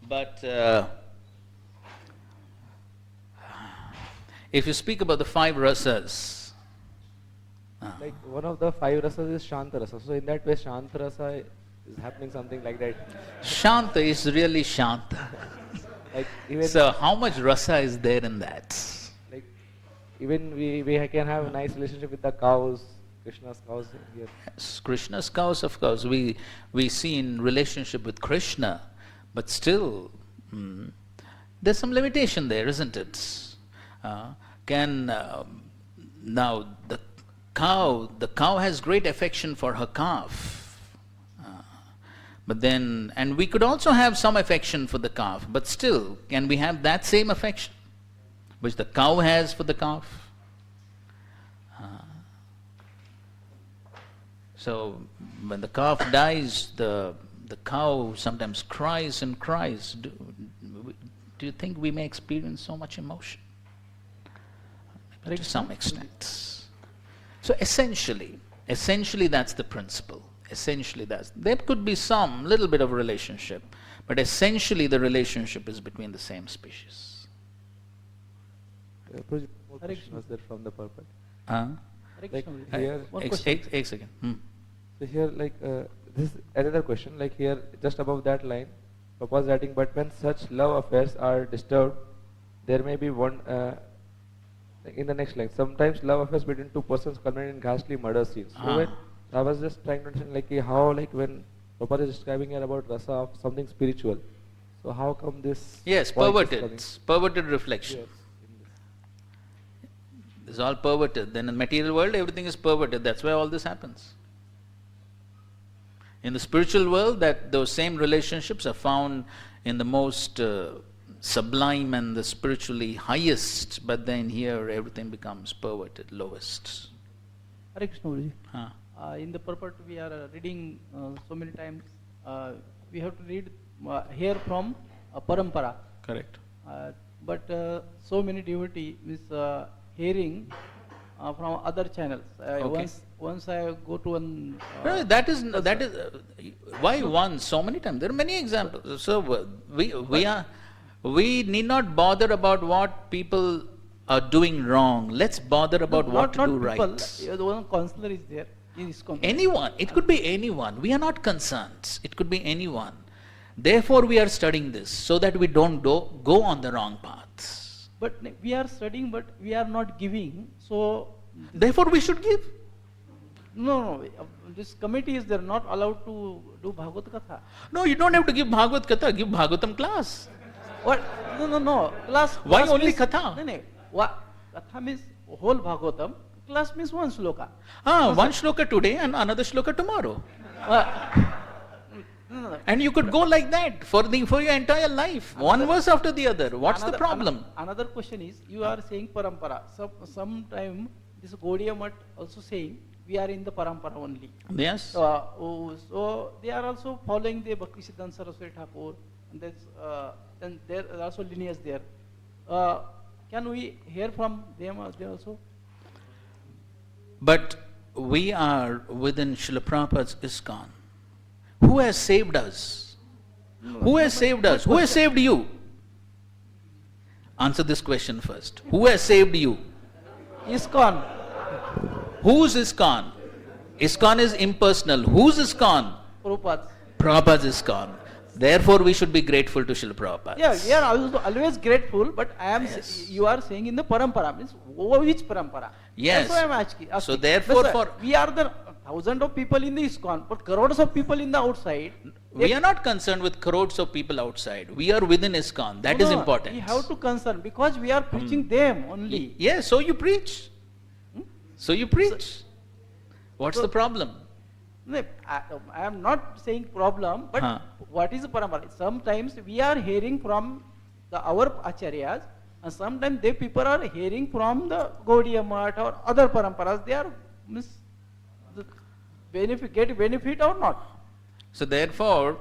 But if you speak about the five rasas, like one of the five rasas is Shanta rasa. So in that way, Shanta rasa is happening something like that. Shanta is really Shanta. Like even so how much rasa is there in that? Like even we can have a nice relationship with the cows, Krishna's cows here. Yes, Krishna's cows, of course, we see in relationship with Krishna, but still there's some limitation there, isn't it? Now the cow has great affection for her calf, but then, and we could also have some affection for the calf, but still, can we have that same affection which the cow has for the calf? So when the calf dies, the cow sometimes cries and cries. Do you think we may experience so much emotion? To some extent. So essentially that's the principle. There could be some little bit of relationship, but essentially the relationship is between the same species. Was there from the purport? Like here, a second. So here, like this is another question. Like here, just above that line, Prabhupada writing, but when such love affairs are disturbed, there may be one. In the next line, sometimes love affairs between two persons culminate in ghastly murder scenes. So when I was just trying to understand, like how, like when Prabhupada is describing here about rasa of something spiritual, so how come this? Yes, perverted reflection. Yes. It's all perverted. Then in the material world, everything is perverted. That's why all this happens. In the spiritual world, those same relationships are found in the most sublime and the spiritually highest, but then here everything becomes perverted, lowest. Hare Krishna Guruji. In the purport we are reading so many times, we have to read here from parampara. Correct. But so many devotees is hearing from other channels. Okay. Once I go to one. No, that is why once, so many times. There are many examples. So we need not bother about what people are doing wrong. Let's bother about what to do right. The one counselor is there. Anyone. It could be anyone. We are not concerned. It could be anyone. Therefore, we are studying this so that we don't go on the wrong path. But we are studying, but we are not giving. So therefore, we should give. No. This committee is there not allowed to do Bhagavad Katha. No, you don't have to give Bhagavad Katha. Give Bhagavatam class. What? No. Why class only means, Katha? No. What? Katha means whole Bhagavatam. Class means one sloka. One shloka today and another shloka tomorrow. No. And you could go like that for your entire life, one verse after the other. What's the problem? Another question is, you are saying parampara. Sometime this Gaudiya Math also saying we are in the parampara only. Yes. So they are also following the Bhakti Siddhanta Saraswati Thakur, and then there are also lineage there. Can we hear from them also? But we are within Srila Prabhupada's ISKCON. Who has saved us? Who has saved us? Who has saved you? Answer this question first. Who has saved you? ISKCON. Whose ISKCON? ISKCON is impersonal. Whose ISKCON? Prabhupada. Prabhupada's ISKCON. Therefore, we should be grateful to Srila Prabhupada. Yeah, we are always grateful, but you are saying in the parampara, means which parampara? Yes. That's why I am asking. So therefore, we are the thousands of people in the ISKCON, but crores of people in the outside. We are not concerned with crores of people outside. We are within ISKCON. That is important. We have to concern because we are preaching them only. Yes, so you preach. So you preach. What's the problem? No, I am not saying problem, but what is the parampara? Sometimes we are hearing from our acharyas, and sometimes they people are hearing from the Gaudiya Math or other paramparas. They are get benefit or not. So therefore,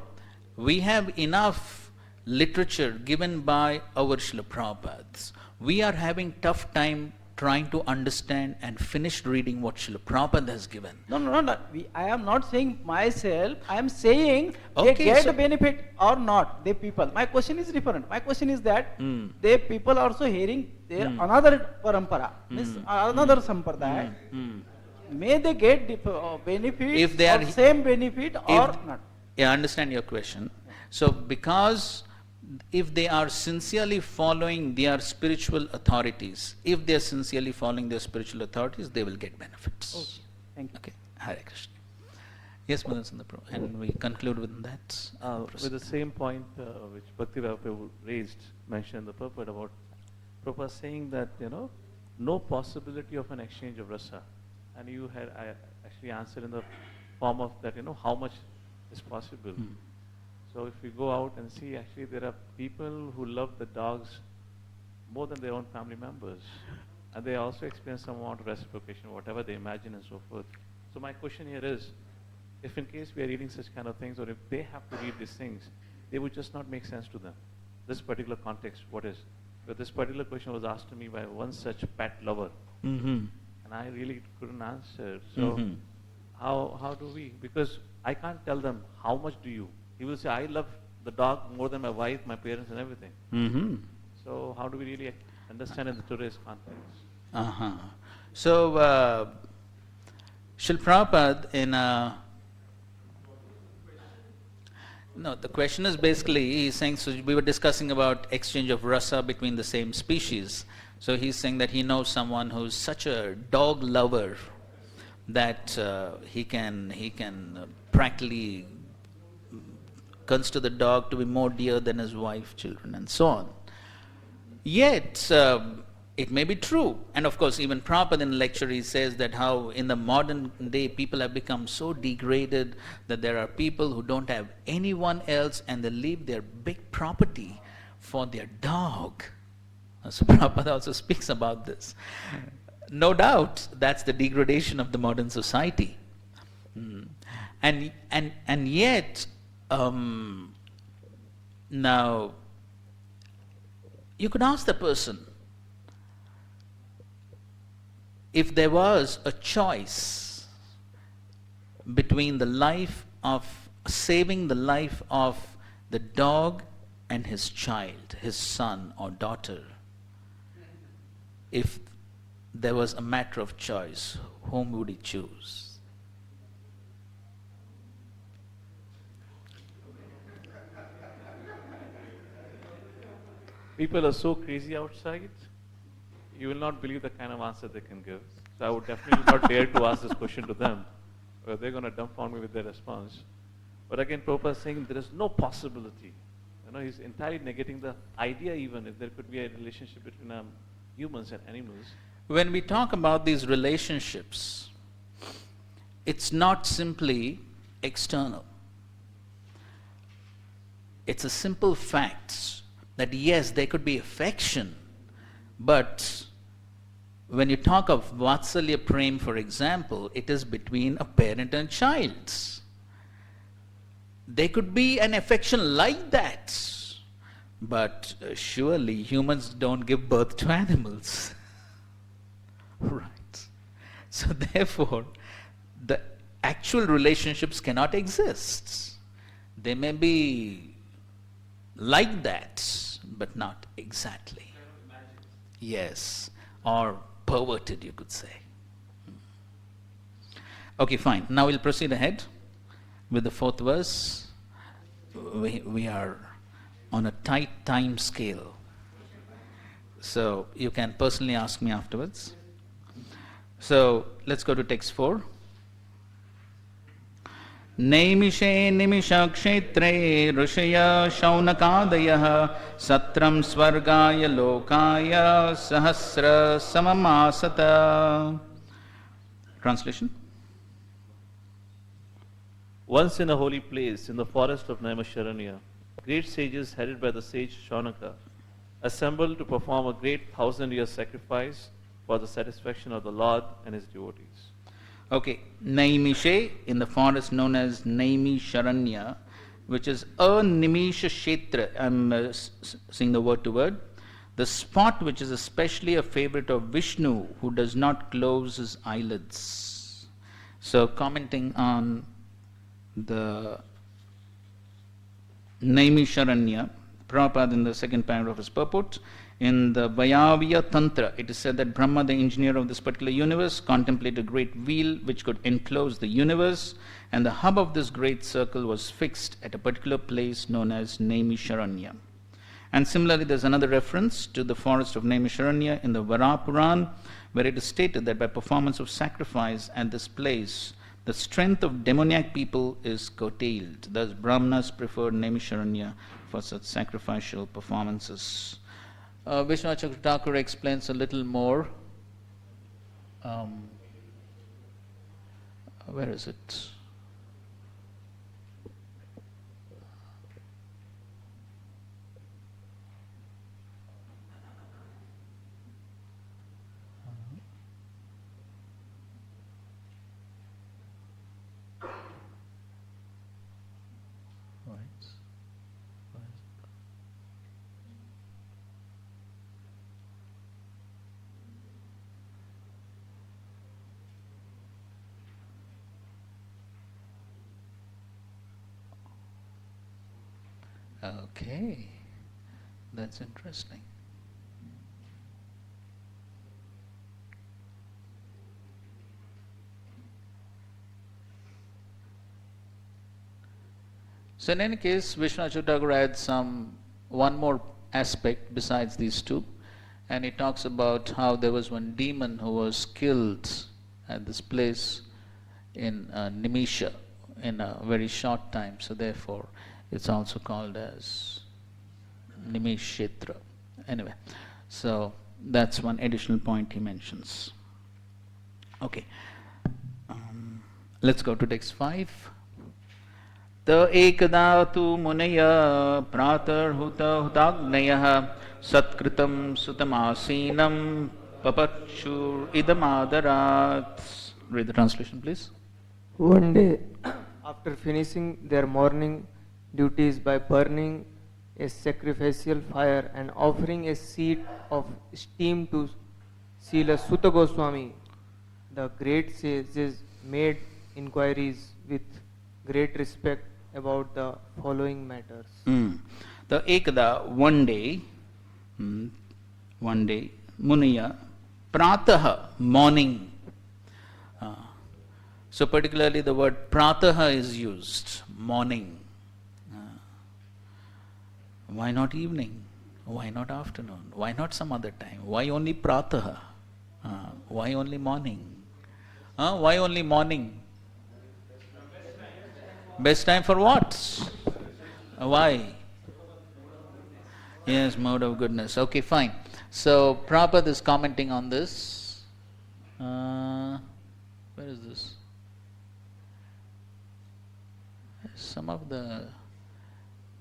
we have enough literature given by our Srila Prabhupads. We are having tough time trying to understand and finish reading what Srila Prabhupada has given. No. I am not saying myself. I am saying they get benefit or not. They people. My question is different. My question is that they people also hearing their another parampara, means another sampradaya. May they get benefit if they are same benefit or not? Yeah, I understand your question. So because if they are sincerely following their spiritual authorities, they will get benefits. Okay. Thank you. Okay. Hare Krishna. Yes, Madan Sundar, and we conclude with that. With the same point which Bhakti Prabhupada mentioned in the purport about Prabhupada saying that, no possibility of an exchange of rasa. And you had actually answered in the form of that, how much is possible. So if we go out and see, actually there are people who love the dogs more than their own family members. And they also experience some amount of reciprocation, whatever they imagine and so forth. So my question here is, if in case we are reading such kind of things, or if they have to read these things, they would just not make sense to them. This particular context, what is? But this particular question was asked to me by one such pet lover. And I really couldn't answer. So how do we? Because I can't tell them, how much do you? He will say, I love the dog more than my wife, my parents and everything. So how do we really understand in today's context? So Srila Prabhupada the question is basically, he's saying, so we were discussing about exchange of rasa between the same species. So he's saying that he knows someone who's such a dog lover that he can practically consider the dog to be more dear than his wife, children, and so on. Yet, it may be true. And of course, even Prabhupada in the lecture, he says that how in the modern day, people have become so degraded that there are people who don't have anyone else and they leave their big property for their dog. So Prabhupada also speaks about this. No doubt, that's the degradation of the modern society. And yet, now, you could ask the person, if there was a choice between the life of saving the life of the dog and his child, his son or daughter, if there was a matter of choice, whom would he choose? People are so crazy outside, you will not believe the kind of answer they can give. So I would definitely not dare to ask this question to them, or they're going to dumbfound me with their response. But again, Prabhupada is saying there is no possibility he's entirely negating the idea even if there could be a relationship between humans and animals. When we talk about these relationships, it's not simply external. It's a simple fact that yes, there could be affection, but when you talk of Vatsalya Prem, for example, it is between a parent and child. There could be an affection like that, but surely humans don't give birth to animals. Right. So therefore, the actual relationships cannot exist. They may be like that, but not exactly. Yes, or perverted, you could say. Okay, fine. Now we'll proceed ahead with the fourth verse. We are on a tight time scale, so you can personally ask me afterwards. So let's go to text 4. Naimishe nimishakshetre rushaya shaunakadayah satram swargaya lokaya sahasra samamasata. Translation. Once in a holy place in the forest of Naimisharanya, great sages headed by the sage Shaunaka assembled to perform a great 1,000-year sacrifice for the satisfaction of the Lord and his devotees. Okay, Naimishe, in the forest known as Naimisharanya, which is a Nimisha Kshetra, I'm saying the word to word, the spot which is especially a favorite of Vishnu, who does not close his eyelids. So, commenting on the Naimisharanya, Prabhupada in the second paragraph of his purport, in the Vayavya Tantra, it is said that Brahma, the engineer of this particular universe, contemplated a great wheel which could enclose the universe, and the hub of this great circle was fixed at a particular place known as Naimisharanya. And similarly, there's another reference to the forest of Naimisharanya in the Varapuran, where it is stated that by performance of sacrifice at this place, the strength of demoniac people is curtailed. Thus, Brahmanas preferred Naimisharanya for such sacrificial performances. Vishwanath Thakur explains a little more. Where is it? Okay, that's interesting. So in any case, Vishwanath Thakur adds one more aspect besides these two, and he talks about how there was one demon who was killed at this place in Nimisha in a very short time. So therefore, it's also called as Nimishetra. Anyway, so that's one additional point he mentions. Okay, let's go to text 5. Ta ekada tu munaya pratarhuta hutagnayah satkritam sutamasinam papachur idamadarat. Read the translation, please. One day, after finishing their morning duties by burning a sacrificial fire and offering a seat of steam to Srila Sutta Goswami, the great sages made inquiries with great respect about the following matters. The ekada, one day, Muniya, prataha, morning. So particularly the word prataha is used, morning. Why not evening? Why not afternoon? Why not some other time? Why only prataha? Why only morning? Why only morning? Best time for what? Why? Yes, mode of goodness. Okay, fine. So Prabhupada is commenting on this. Where is this? Some of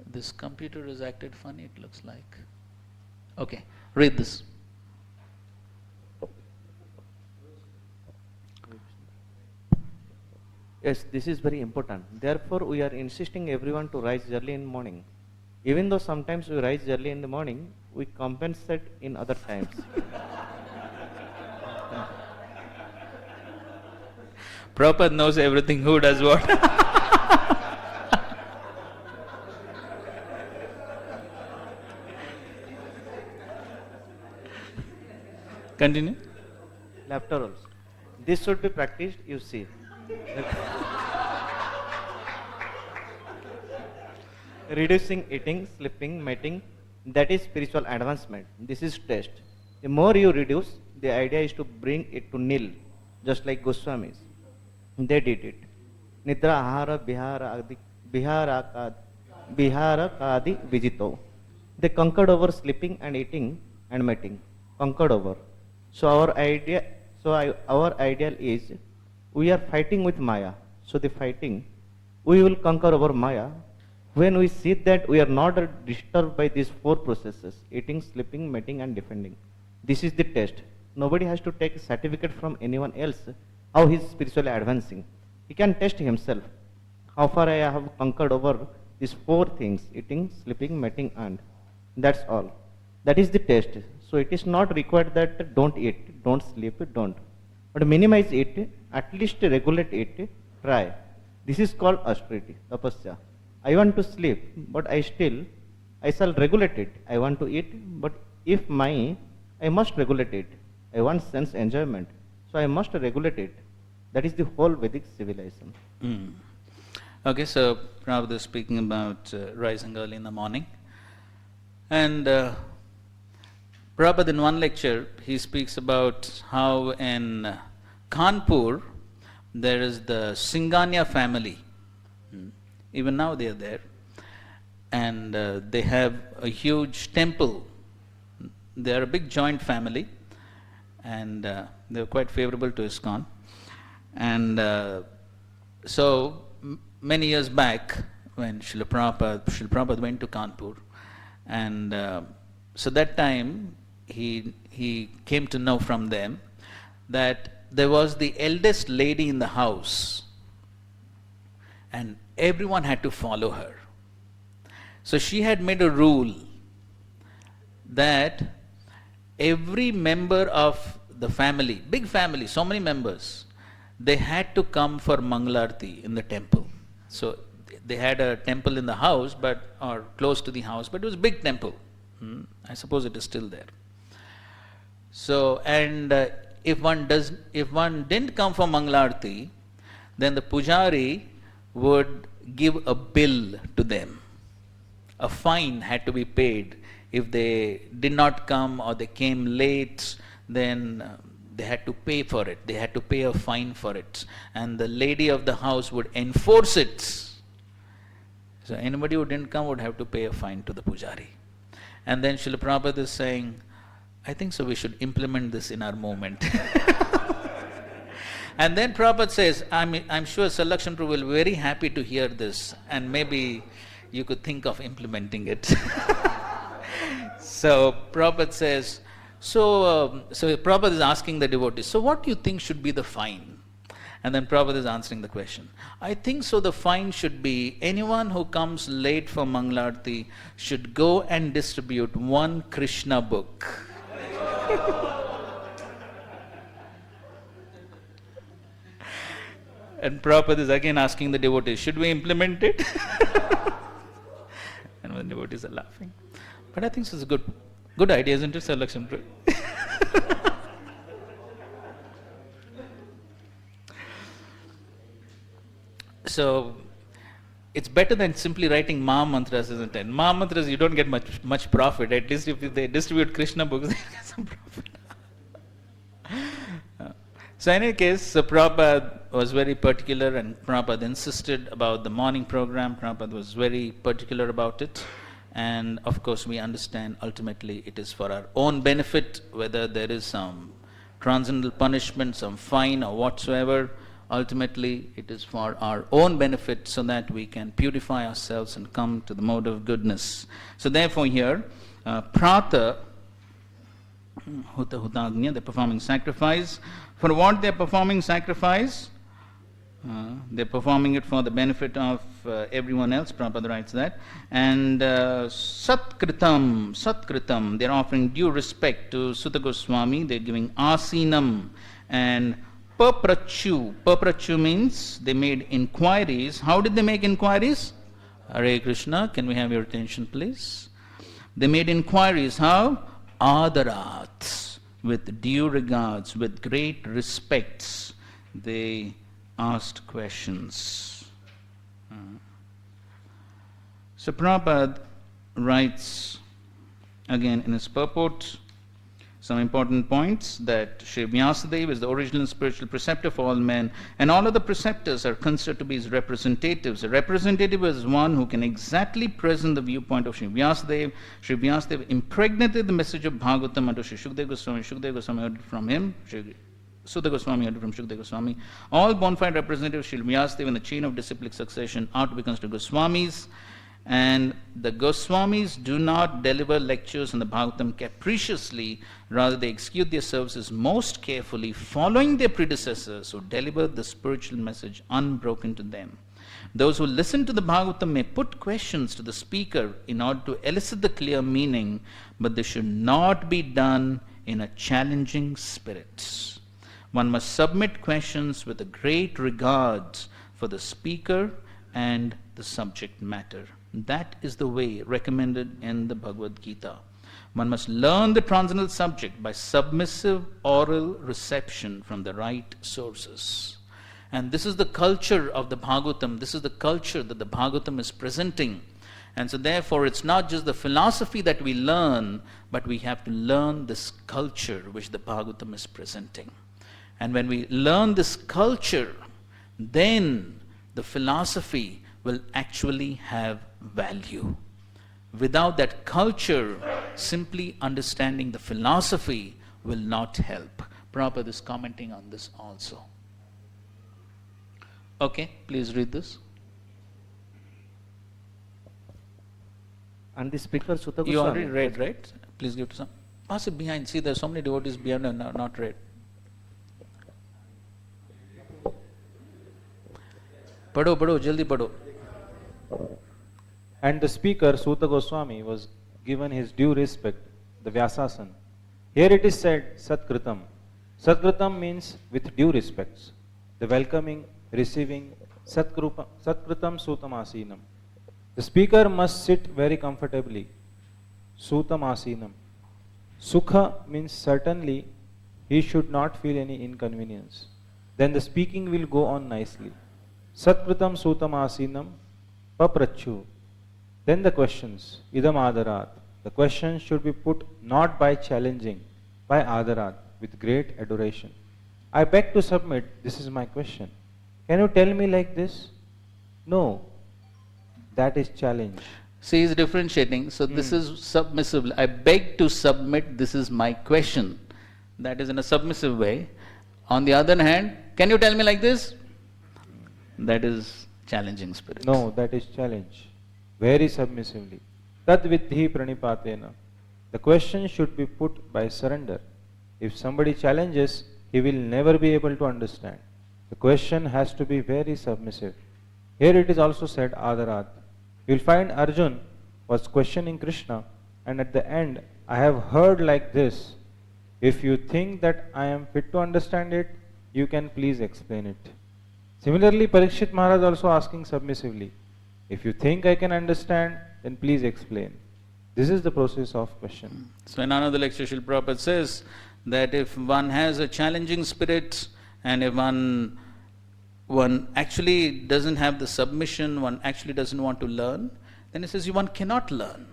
this computer has acted funny, it looks like. Okay, read this. Yes, this is very important. Therefore, we are insisting everyone to rise early in morning. Even though sometimes we rise early in the morning, we compensate in other times. Prabhupada knows everything, who does what. Continue. Laughter also. This should be practiced, you see. Reducing eating, sleeping, mating, that is spiritual advancement. This is test. The more you reduce, the idea is to bring it to nil, just like Goswamis. They did it. Nidra ahara bihara kadi vijito. They conquered over sleeping and eating and mating. Conquered over. So our ideal is, we are fighting with Maya. So the fighting, we will conquer over Maya when we see that we are not disturbed by these four processes: eating, sleeping, mating and defending. This is the test. Nobody has to take a certificate from anyone else how he is spiritually advancing. He can test himself. How far I have conquered over these four things: eating, sleeping, mating and. That's all. That is the test. So it is not required that don't eat, don't sleep, don't. But minimize it, at least regulate it, try. This is called austerity, tapasya. I want to sleep, but I shall regulate it. I want to eat, but I must regulate it. I want sense enjoyment, so I must regulate it. That is the whole Vedic civilization. Okay, so Prabhupada is speaking about rising early in the morning. And Prabhupada in one lecture, he speaks about how in Kanpur, there is the Singhania family. Even now they are there. And they have a huge temple. They are a big joint family. And they are quite favorable to ISKCON. And so many years back, when Srila Prabhupada went to Kanpur, and so that time he came to know from them that there was the eldest lady in the house, and everyone had to follow her. So she had made a rule that every member of the family, big family, so many members, they had to come for Mangalarti in the temple. So they had a temple in the house, or close to the house, but it was a big temple. I suppose it is still there. So, and if one didn't come for Mangalarti, then the pujari would give a bill to them. A fine had to be paid. If they did not come or they came late, then they had to pay for it. They had to pay a fine for it. And the lady of the house would enforce it. So anybody who didn't come would have to pay a fine to the pujari. And then Srila Prabhupada is saying, I think so we should implement this in our movement. And then Prabhupada says, I'm sure Sallakshmi Prabhu will be very happy to hear this, and maybe you could think of implementing it. So Prabhupada says, so Prabhupada is asking the devotees, so what do you think should be the fine? And then Prabhupada is answering the question. I think so the fine should be, anyone who comes late for Mangalarti should go and distribute one Krishna book. And Prabhupada is again asking the devotees, should we implement it? And the devotees are laughing. But I think it's a good idea, isn't it, Sir Lakshman? So it's better than simply writing Maha Mantras, isn't it? Maha Mantras, you don't get much profit. At least if they distribute Krishna books, they get some profit. So in any case, Prabhupada was very particular, and Prabhupada insisted about the morning program. Prabhupada was very particular about it. And of course, we understand ultimately it is for our own benefit, whether there is some transcendental punishment, some fine or whatsoever. Ultimately, it is for our own benefit so that we can purify ourselves and come to the mode of goodness. So therefore here, Prata, Huta Hutagnya, they're performing sacrifice. For what they're performing sacrifice? They're performing it for the benefit of everyone else. Prabhupada writes that. And Satkritam, they're offering due respect to Sutta Goswami. They're giving Asinam and Paprachu. Paprachu means they made inquiries. How did they make inquiries? Hare Krishna, can we have your attention please? They made inquiries. How? Adarat, with due regards, with great respects. They asked questions. So Prabhupada writes again in his purport some important points, that Sri Vyasadeva is the original spiritual preceptor for all men, and all other preceptors are considered to be his representatives. A representative is one who can exactly present the viewpoint of Sri Vyasadeva. Sri Vyasadeva impregnated the message of Bhagavatam unto Sri Shukadeva Goswami. Shukadeva Goswami heard it from him. Sutta Goswami heard it from Shukadeva Goswami. All bona fide representatives of Sri Vyasadeva in the chain of disciplic succession are to be considered Goswamis. And the Goswamis do not deliver lectures on the Bhagavatam capriciously, rather they execute their services most carefully, following their predecessors who delivered the spiritual message unbroken to them. Those who listen to the Bhagavatam may put questions to the speaker in order to elicit the clear meaning, but this should not be done in a challenging spirit. One must submit questions with a great regard for the speaker and the subject matter. That is the way recommended in the Bhagavad Gita. One must learn the transcendental subject by submissive oral reception from the right sources. And this is the culture of the Bhagavatam. This is the culture that the Bhagavatam is presenting. And so therefore it's not just the philosophy that we learn, but we have to learn this culture which the Bhagavatam is presenting. And when we learn this culture, then the philosophy will actually have value. Without that culture, simply understanding the philosophy will not help. Prabhupada is commenting on this also. Okay, please read this. And the speaker Sutta Goswami. You already read, right? Please give to some. Pass it behind. See, there are so many devotees behind and not read. Padho, jaldi padho. And the speaker, Sutta Goswami, was given his due respect, the Vyasasan. Here it is said, Satkritam. Satkritam means with due respects, the welcoming, receiving, Satkritam Sutam Asinam. The speaker must sit very comfortably, Sutam Asinam. Sukha means certainly he should not feel any inconvenience. Then the speaking will go on nicely. Satkritam Sutam Asinam Paprachu. Then the questions, Idam Adarat. The questions should be put not by challenging, by Adarat, with great adoration. I beg to submit, this is my question. Can you tell me like this? No. That is challenge. See, he's differentiating. So this is submissive. I beg to submit, this is my question. That is in a submissive way. On the other hand, can you tell me like this? That is challenging spirit. No, that is challenge. Very submissively. Tad vidhi pranipatena. The question should be put by surrender. If somebody challenges, he will never be able to understand. The question has to be very submissive. Here it is also said Adarat. You will find Arjun was questioning Krishna, and at the end, I have heard like this. If you think that I am fit to understand it, you can please explain it. Similarly, Parikshit Maharaj also asking submissively, if you think I can understand, then please explain. This is the process of question. So in another lecture, Srila Prabhupada says that if one has a challenging spirit and if one actually doesn't have the submission, one actually doesn't want to learn, then he says one cannot learn.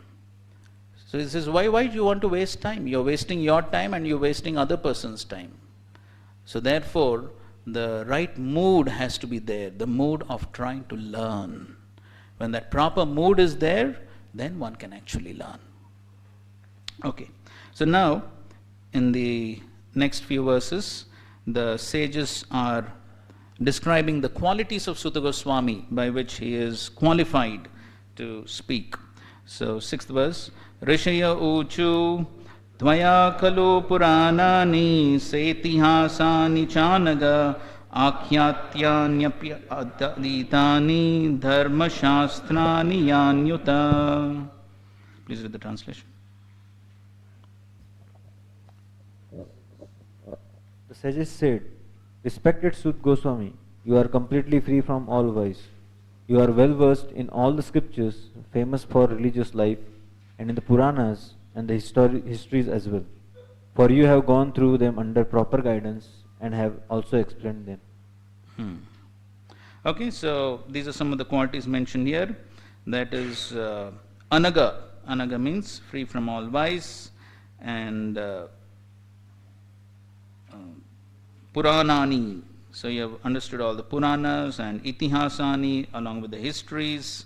So he says, why do you want to waste time? You're wasting your time and you're wasting other person's time. So therefore, the right mood has to be there, the mood of trying to learn. When that proper mood is there, then one can actually learn. Okay, so now in the next few verses, the sages are describing the qualities of Sutta Goswami by which he is qualified to speak. So, 6th verse, Rishaya uchu Dvaya kalu puranani setihasani chanaga akhyatyanyapi aditani dharma shastrani yanyuta. Please read the translation. The sages said, Respected Sut Goswami, you are completely free from all vice. You are well versed in all the scriptures famous for religious life and in the Puranas and the histories as well. For you have gone through them under proper guidance and have also explained them. Okay, so these are some of the qualities mentioned here. That is anaga. Anaga means free from all vice, and Puranani. So you have understood all the Puranas and Itihasani along with the histories.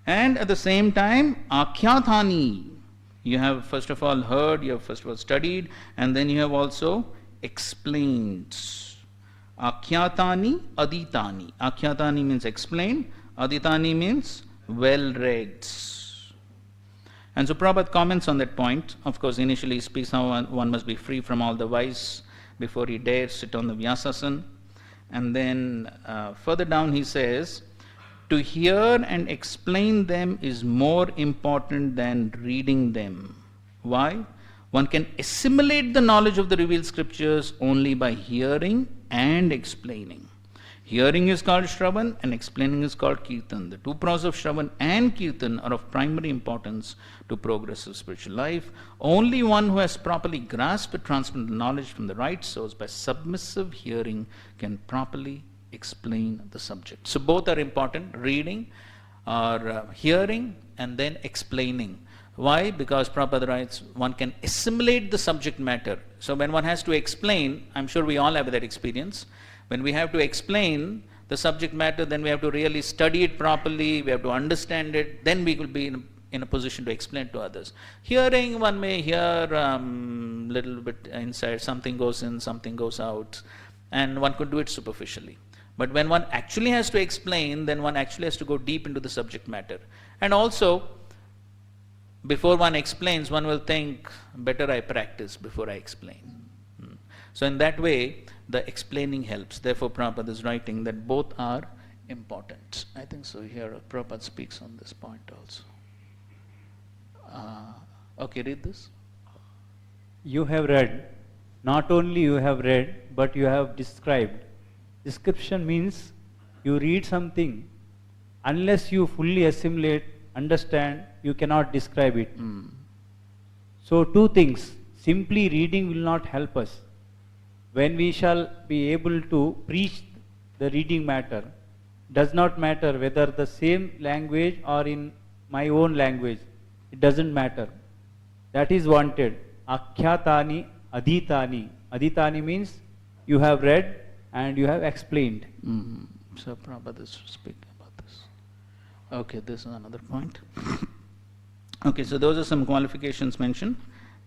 And at the same time, Akhyatani. You have first of all heard, you have first of all studied, and then you have also explained. Akhyatani, Aditani. Akhyatani means explained, Aditani means well read. And so Prabhupada comments on that point. Of course, initially he speaks how one must be free from all the vice before he dares sit on the Vyasasana. And then further down he says, to hear and explain them is more important than reading them. Why? One can assimilate the knowledge of the revealed scriptures only by hearing and explaining. Hearing is called Shravan and explaining is called Kirtan. The two processes of Shravan and Kirtan are of primary importance to progressive spiritual life. Only one who has properly grasped the transcendental knowledge from the right source by submissive hearing can properly explain the subject. So both are important, reading or hearing and then explaining. Why? Because Prabhupada writes, one can assimilate the subject matter. So when one has to explain, I'm sure we all have that experience, when we have to explain the subject matter, then we have to really study it properly, we have to understand it, then we will be in a position to explain to others. Hearing, one may hear little bit inside, something goes in, something goes out, and one could do it superficially. But when one actually has to explain, then one actually has to go deep into the subject matter. And also, before one explains, one will think, better I practice before I explain. So in that way, the explaining helps. Therefore, Prabhupada is writing that both are important. I think so. Here, Prabhupada speaks on this point also. Okay, read this. You have read, not only you have read, but you have described. Description means you read something, unless you fully assimilate, understand, you cannot describe it. So two things, simply reading will not help us. When we shall be able to preach the reading matter, does not matter whether the same language or in my own language, it doesn't matter. That is wanted. Akhyatani, Aditani. Aditani means you have read and you have explained. So Prabhupada is speaking about this. Okay, this is another point. Okay, so those are some qualifications mentioned.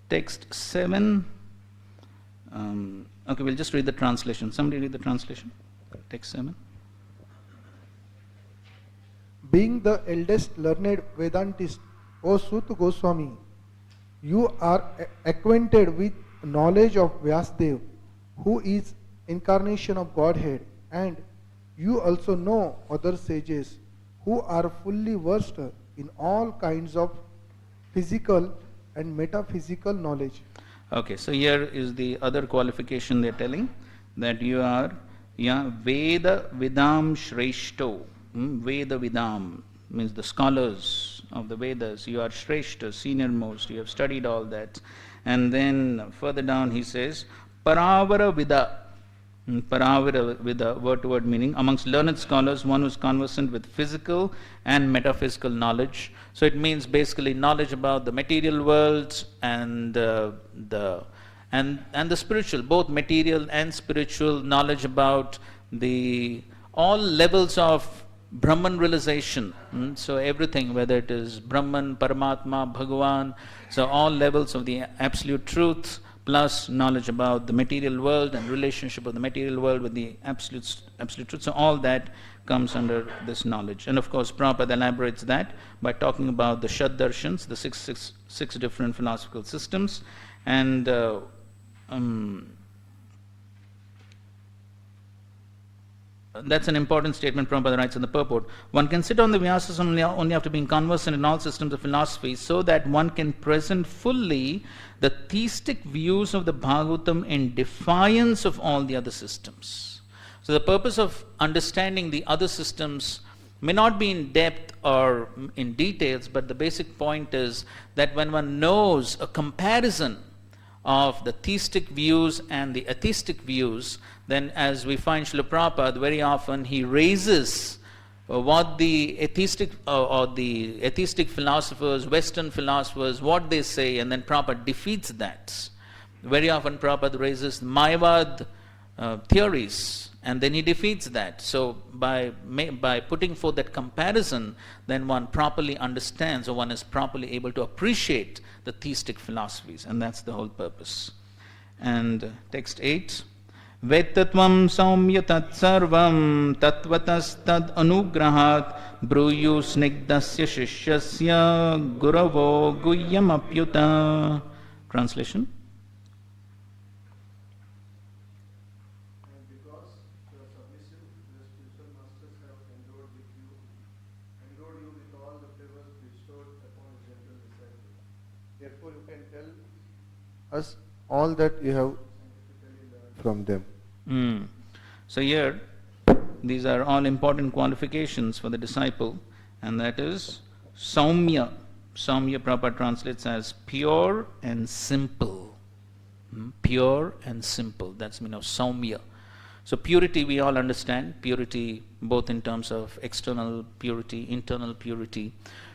Text 7. Okay, we'll just read the translation. Somebody read the translation. Text 7. Being the eldest learned Vedantist, O Sut Goswami, you are acquainted with knowledge of Vyasadeva, who is incarnation of Godhead, and you also know other sages who are fully versed in all kinds of physical and metaphysical knowledge. Okay, so here is the other qualification they're telling, that you are Veda Vidam Shreshto. Veda Vidam means the scholars of the Vedas. You are Shreshta, senior most, you have studied all that. And then further down he says, Paravara Vida. Paravara Vida, word to word meaning, amongst learned scholars, one who is conversant with physical and metaphysical knowledge. So it means basically knowledge about the material world and the spiritual, both material and spiritual knowledge about the all levels of Brahman realization. So everything, whether it is Brahman, Paramatma, Bhagavan, so all levels of the absolute truth, plus knowledge about the material world and relationship of the material world with the absolute truth. So all that comes under this knowledge. And of course, Prabhupada elaborates that by talking about the Shad Darshans, the six different philosophical systems, and that's an important statement Prabhupada writes in the purport. One can sit on the Vyasas only after being conversant in all systems of philosophy, so that one can present fully the theistic views of the Bhagavatam in defiance of all the other systems. So the purpose of understanding the other systems may not be in depth or in details, but the basic point is that when one knows a comparison of the theistic views and the atheistic views, then as we find Srila Prabhupada, very often he raises what the atheistic or the atheistic philosophers, Western philosophers, what they say, and then Prabhupada defeats that. Very often Prabhupada raises Mayavad theories, and then he defeats that. So by putting forth that comparison, then one properly understands, or one is properly able to appreciate the theistic philosophies, and that's the whole purpose. And text 8. Vettatvam saumya tat sarvam tatvatas tad anugrahat bruyu snigdasya shishyasya guravo guhyam apyuta. Translation. Therefore, you can tell us all that you have from them. So here, these are all important qualifications for the disciple, and that is Saumya. Saumya Prabhupada translates as pure and simple. Pure and simple. That's meaning of Saumya. So purity, we all understand. Purity both in terms of external purity, internal purity.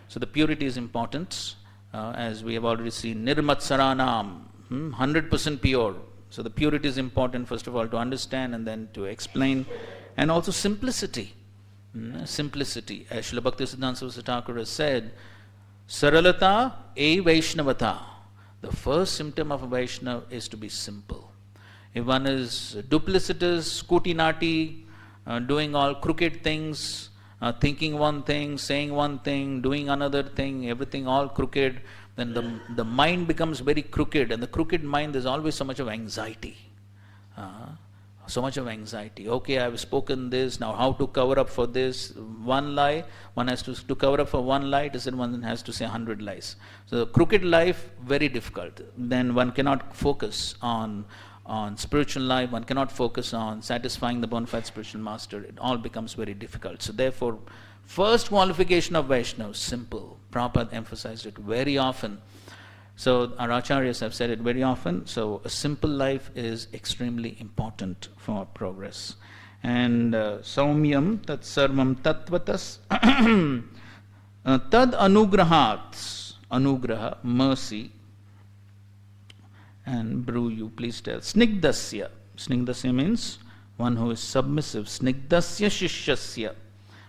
So the purity is important. As we have already seen, Nirmat Saranam, 100% pure. So the purity is important, first of all, to understand and then to explain. And also simplicity. Simplicity. As Srila Bhaktisiddhanta Saraswati Thakur has said, Saralata e Vaishnavata. The first symptom of a Vaishnava is to be simple. If one is duplicitous, kutinati, doing all crooked things, thinking one thing, saying one thing, doing another thing, everything all crooked, then the mind becomes very crooked, and the crooked mind, there's always so much of anxiety. So much of anxiety. Okay, I've spoken this, now how to cover up for this one lie? One has to cover up for one lie, it isn't one has to say 100 lies. So the crooked life, very difficult. Then one cannot focus on spiritual life, one cannot focus on satisfying the bona fide spiritual master. It all becomes very difficult. So therefore, first qualification of Vaishnava, simple. Prabhupada emphasized it very often. So our acharyas have said it very often. So a simple life is extremely important for progress. And saumyam tat sarvam tatvatas tad anugrahat. Anugraha, mercy. And Bruyu, please tell. Snigdasya. Snigdasya means one who is submissive. Snigdasya shishyasya.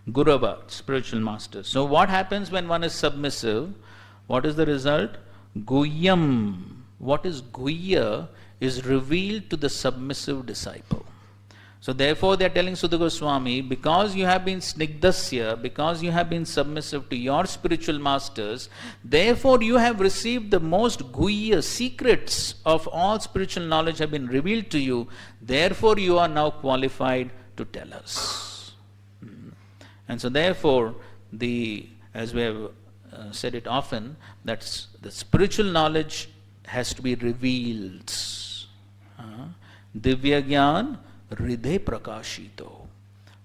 Gurava, spiritual master. So what happens when one is submissive? What is the result? Guhyam. What is Guhya is revealed to the submissive disciple. So therefore they are telling Sutta Goswami, because you have been snigdasya, because you have been submissive to your spiritual masters, therefore you have received the most Guhya, secrets of all spiritual knowledge have been revealed to you, therefore you are now qualified to tell us. And so therefore, as we have said it often, that the spiritual knowledge has to be revealed. Divya Gyan Hriday Prakashito.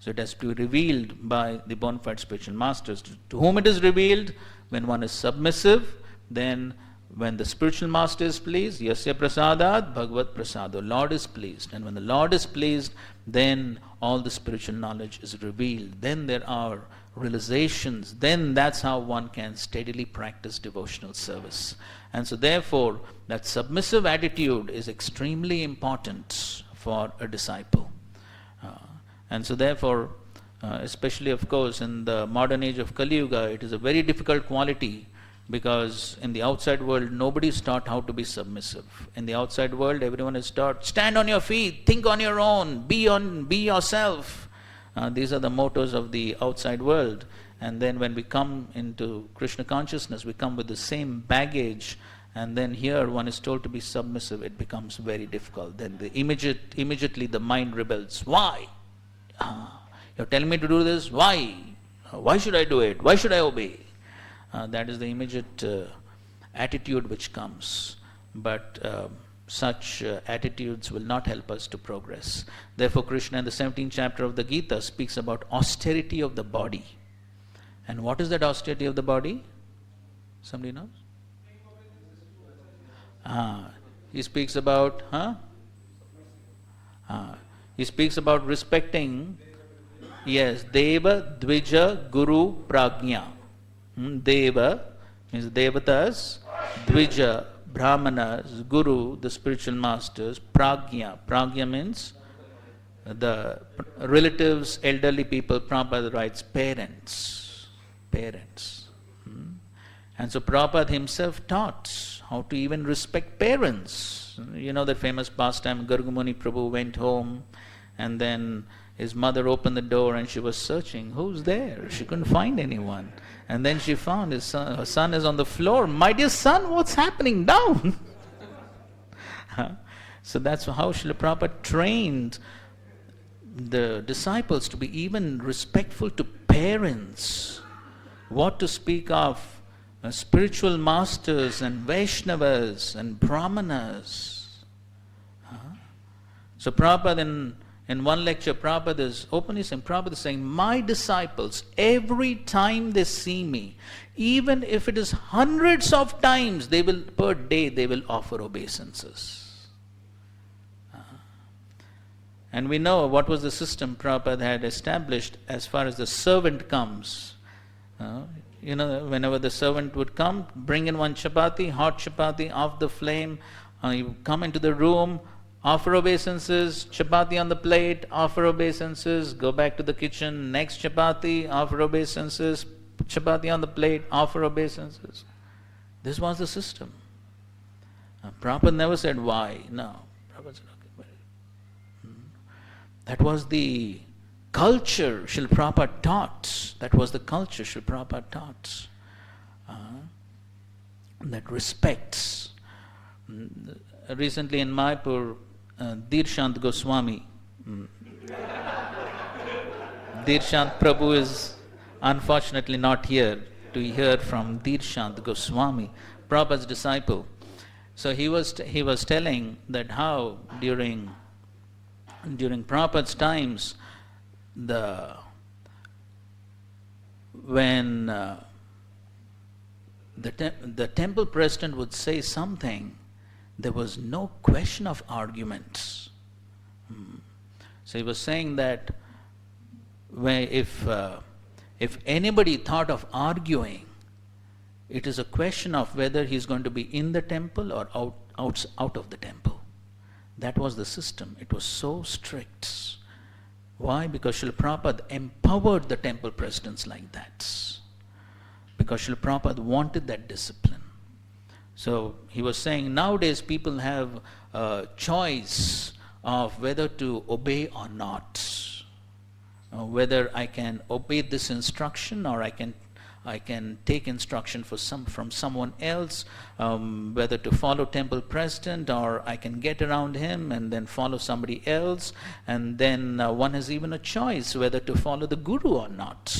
So it has to be revealed by the bona fide spiritual masters. To whom it is revealed? When one is submissive, then when the spiritual master is pleased, Yasya Prasadat Bhagavat Prasado, Lord is pleased. And when the Lord is pleased, then all the spiritual knowledge is revealed. Then there are realizations. Then that's how one can steadily practice devotional service. And so therefore, that submissive attitude is extremely important for a disciple. And so therefore, especially of course in the modern age of Kali Yuga, it is a very difficult quality, because in the outside world nobody is taught how to be submissive. In the outside world everyone is taught, stand on your feet, think on your own, be yourself. These are the mottos of the outside world. And then when we come into Krishna consciousness, we come with the same baggage, and then here one is told to be submissive. It becomes very difficult. Then immediately the mind rebels. Why? You're telling me to do this? Why? Why should I do it? Why should I obey? That is the immediate attitude which comes. But such attitudes will not help us to progress. Therefore, Krishna in the 17th chapter of the Gita speaks about austerity of the body. And what is that austerity of the body? Somebody knows? He speaks about, he speaks about respecting, yes, Deva, Dvija, Guru, Prajna. Deva means Devatas, Dvija, Brahmanas, Guru, the spiritual masters, Prajna. Prajna means the relatives, elderly people. Prabhupada writes parents. Parents. And so Prabhupada himself taught how to even respect parents. You know that famous pastime, Gargamuni Prabhu went home and then his mother opened the door and she was searching. Who's there? She couldn't find anyone. And then she found his son, her son is on the floor. My dear son, what's happening? Down! So that's how Srila Prabhupada trained the disciples to be even respectful to parents. What to speak of spiritual masters and Vaishnavas and Brahmanas. So Prabhupada in one lecture, Prabhupada is openly saying, Prabhupada is saying, my disciples, every time they see me, even if it is hundreds of times per day, they will offer obeisances. And we know what was the system Prabhupada had established as far as the servant comes. You know, whenever the servant would come, bring in one chapati, hot chapati off the flame, you come into the room, offer obeisances, chapati on the plate, offer obeisances, go back to the kitchen, next chapati, offer obeisances, chapati on the plate, offer obeisances. This was the system. Prabhupada never said why. No. Prabhupada said, okay. That was the culture Srila Prabhupada taught. That was the culture Srila Prabhupada taught. That respects. Recently in Mayapur, Dirshant Goswami, Dirshant Prabhu is unfortunately not here to hear from Dirshant Goswami, Prabhupada's disciple. So he was telling that how during Prabhupada's times, when the temple president would say something, there was no question of arguments. So he was saying that if anybody thought of arguing, it is a question of whether he's going to be in the temple or out of the temple. That was the system. It was so strict. Why? Because Srila Prabhupada empowered the temple presidents like that. Because Srila Prabhupada wanted that discipline. So he was saying nowadays people have a choice of whether to obey or not. Whether I can obey this instruction or I can take instruction from someone else, whether to follow temple president or I can get around him and then follow somebody else. And then one has even a choice whether to follow the guru or not.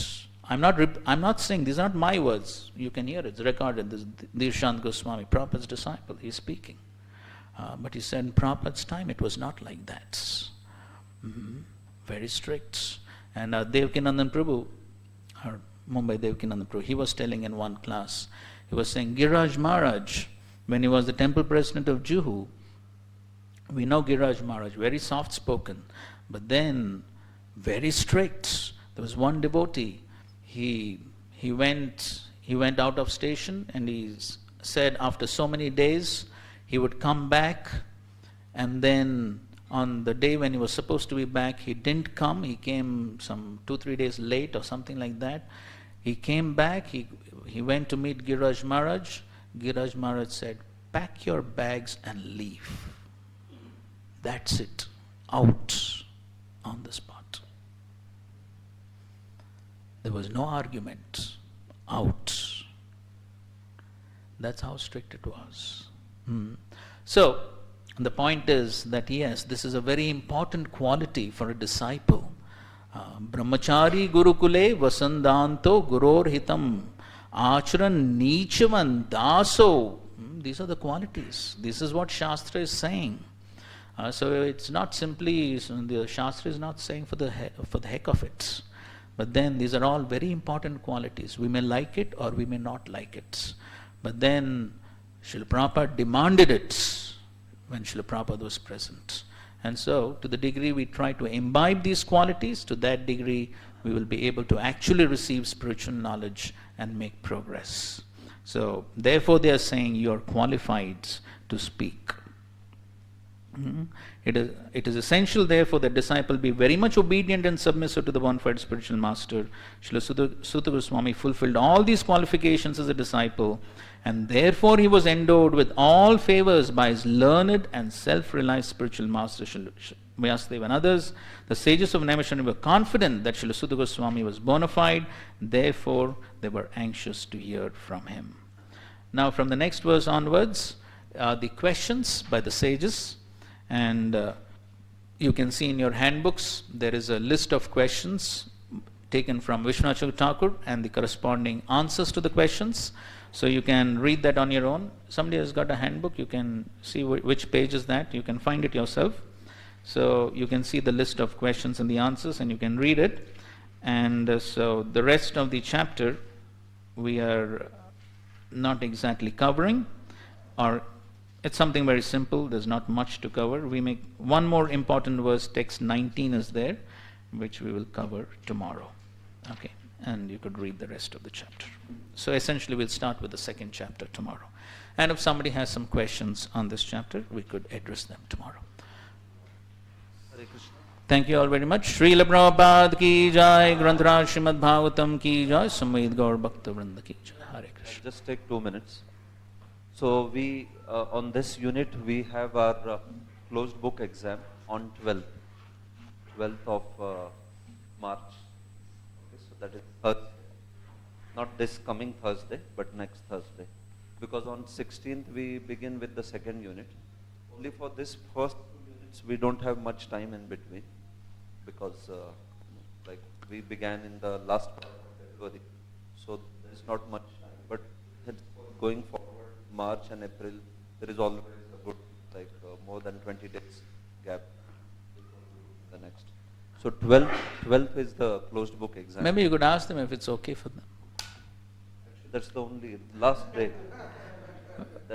I'm not saying, these are not my words. You can hear it, it's recorded. This is Dirshant Goswami, Prabhupada's disciple, he's speaking. But he said in Prabhupada's time it was not like that. Very strict. And Devkinandan Prabhu, or Mumbai Devkinandan Prabhu, he was telling in one class, he was saying Giriraj Maharaj, when he was the temple president of Juhu, we know Giriraj Maharaj, very soft spoken, but then very strict. There was one devotee, he went out of station and he said after so many days he would come back and then on the day when he was supposed to be back, he didn't come. He came some 2-3 days late or something like that. He came back, he went to meet Giraj Maharaj. Giraj Maharaj said, pack your bags and leave. That's it. Out on the spot. There was no argument. Out. That's how strict it was. So, the point is that yes, this is a very important quality for a disciple. Brahmachari Gurukule Vasandanto Guror Hitam Acharan Nichavan Daso. These are the qualities. This is what Shastra is saying. So it's not simply, the Shastra is not saying for the heck of it. But then these are all very important qualities. We may like it or we may not like it. But then Srila Prabhupada demanded it when Srila Prabhupada was present. And so, to the degree we try to imbibe these qualities, to that degree we will be able to actually receive spiritual knowledge and make progress. So, therefore they are saying you are qualified to speak. It is essential, therefore, that disciple be very much obedient and submissive to the bona fide spiritual master. Srila Sutta Goswami fulfilled all these qualifications as a disciple, and therefore he was endowed with all favors by his learned and self-realized spiritual master, Srila Vyasadeva and others. The sages of Naimisharanya were confident that Srila Sutta Goswami was bona fide, therefore they were anxious to hear from him. Now, from the next verse onwards, the questions by the sages. And you can see in your handbooks, there is a list of questions taken from Vishwanath Thakur and the corresponding answers to the questions. So you can read that on your own. Somebody has got a handbook, you can see which page is that, you can find it yourself. So you can see the list of questions and the answers and you can read it. And so the rest of the chapter we are not exactly covering, or it's something very simple, there's not much to cover. We make one more important verse, text 19 is there, which we will cover tomorrow. Okay, and you could read the rest of the chapter. So essentially we'll start with the second chapter tomorrow. And if somebody has some questions on this chapter, we could address them tomorrow. Thank you all very much. Srila Prabhupada ki jai, Grantaraj Srimad Bhagavatam ki jai, Samved Gaur Bhakta Vrinda ki jai. Hare Krishna. Just take 2 minutes. So we, on this unit, we have our closed book exam on 12th of March. Okay, so that is Thursday. Not this coming Thursday, but next Thursday. Because on 16th we begin with the second unit. Only for this first 2 units we don't have much time in between. Because like we began in the last part of February. So there is not much time. But going forward, March and April, there is always a good, more than 20 days gap the next. So 12th is the closed book exam. Maybe you could ask them if it's okay for them. Actually, that's the only last day.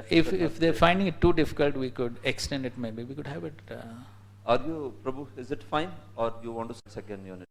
If they're finding it too difficult, we could extend it maybe. We could have it. Are you, Prabhu, is it fine or you want to second unit?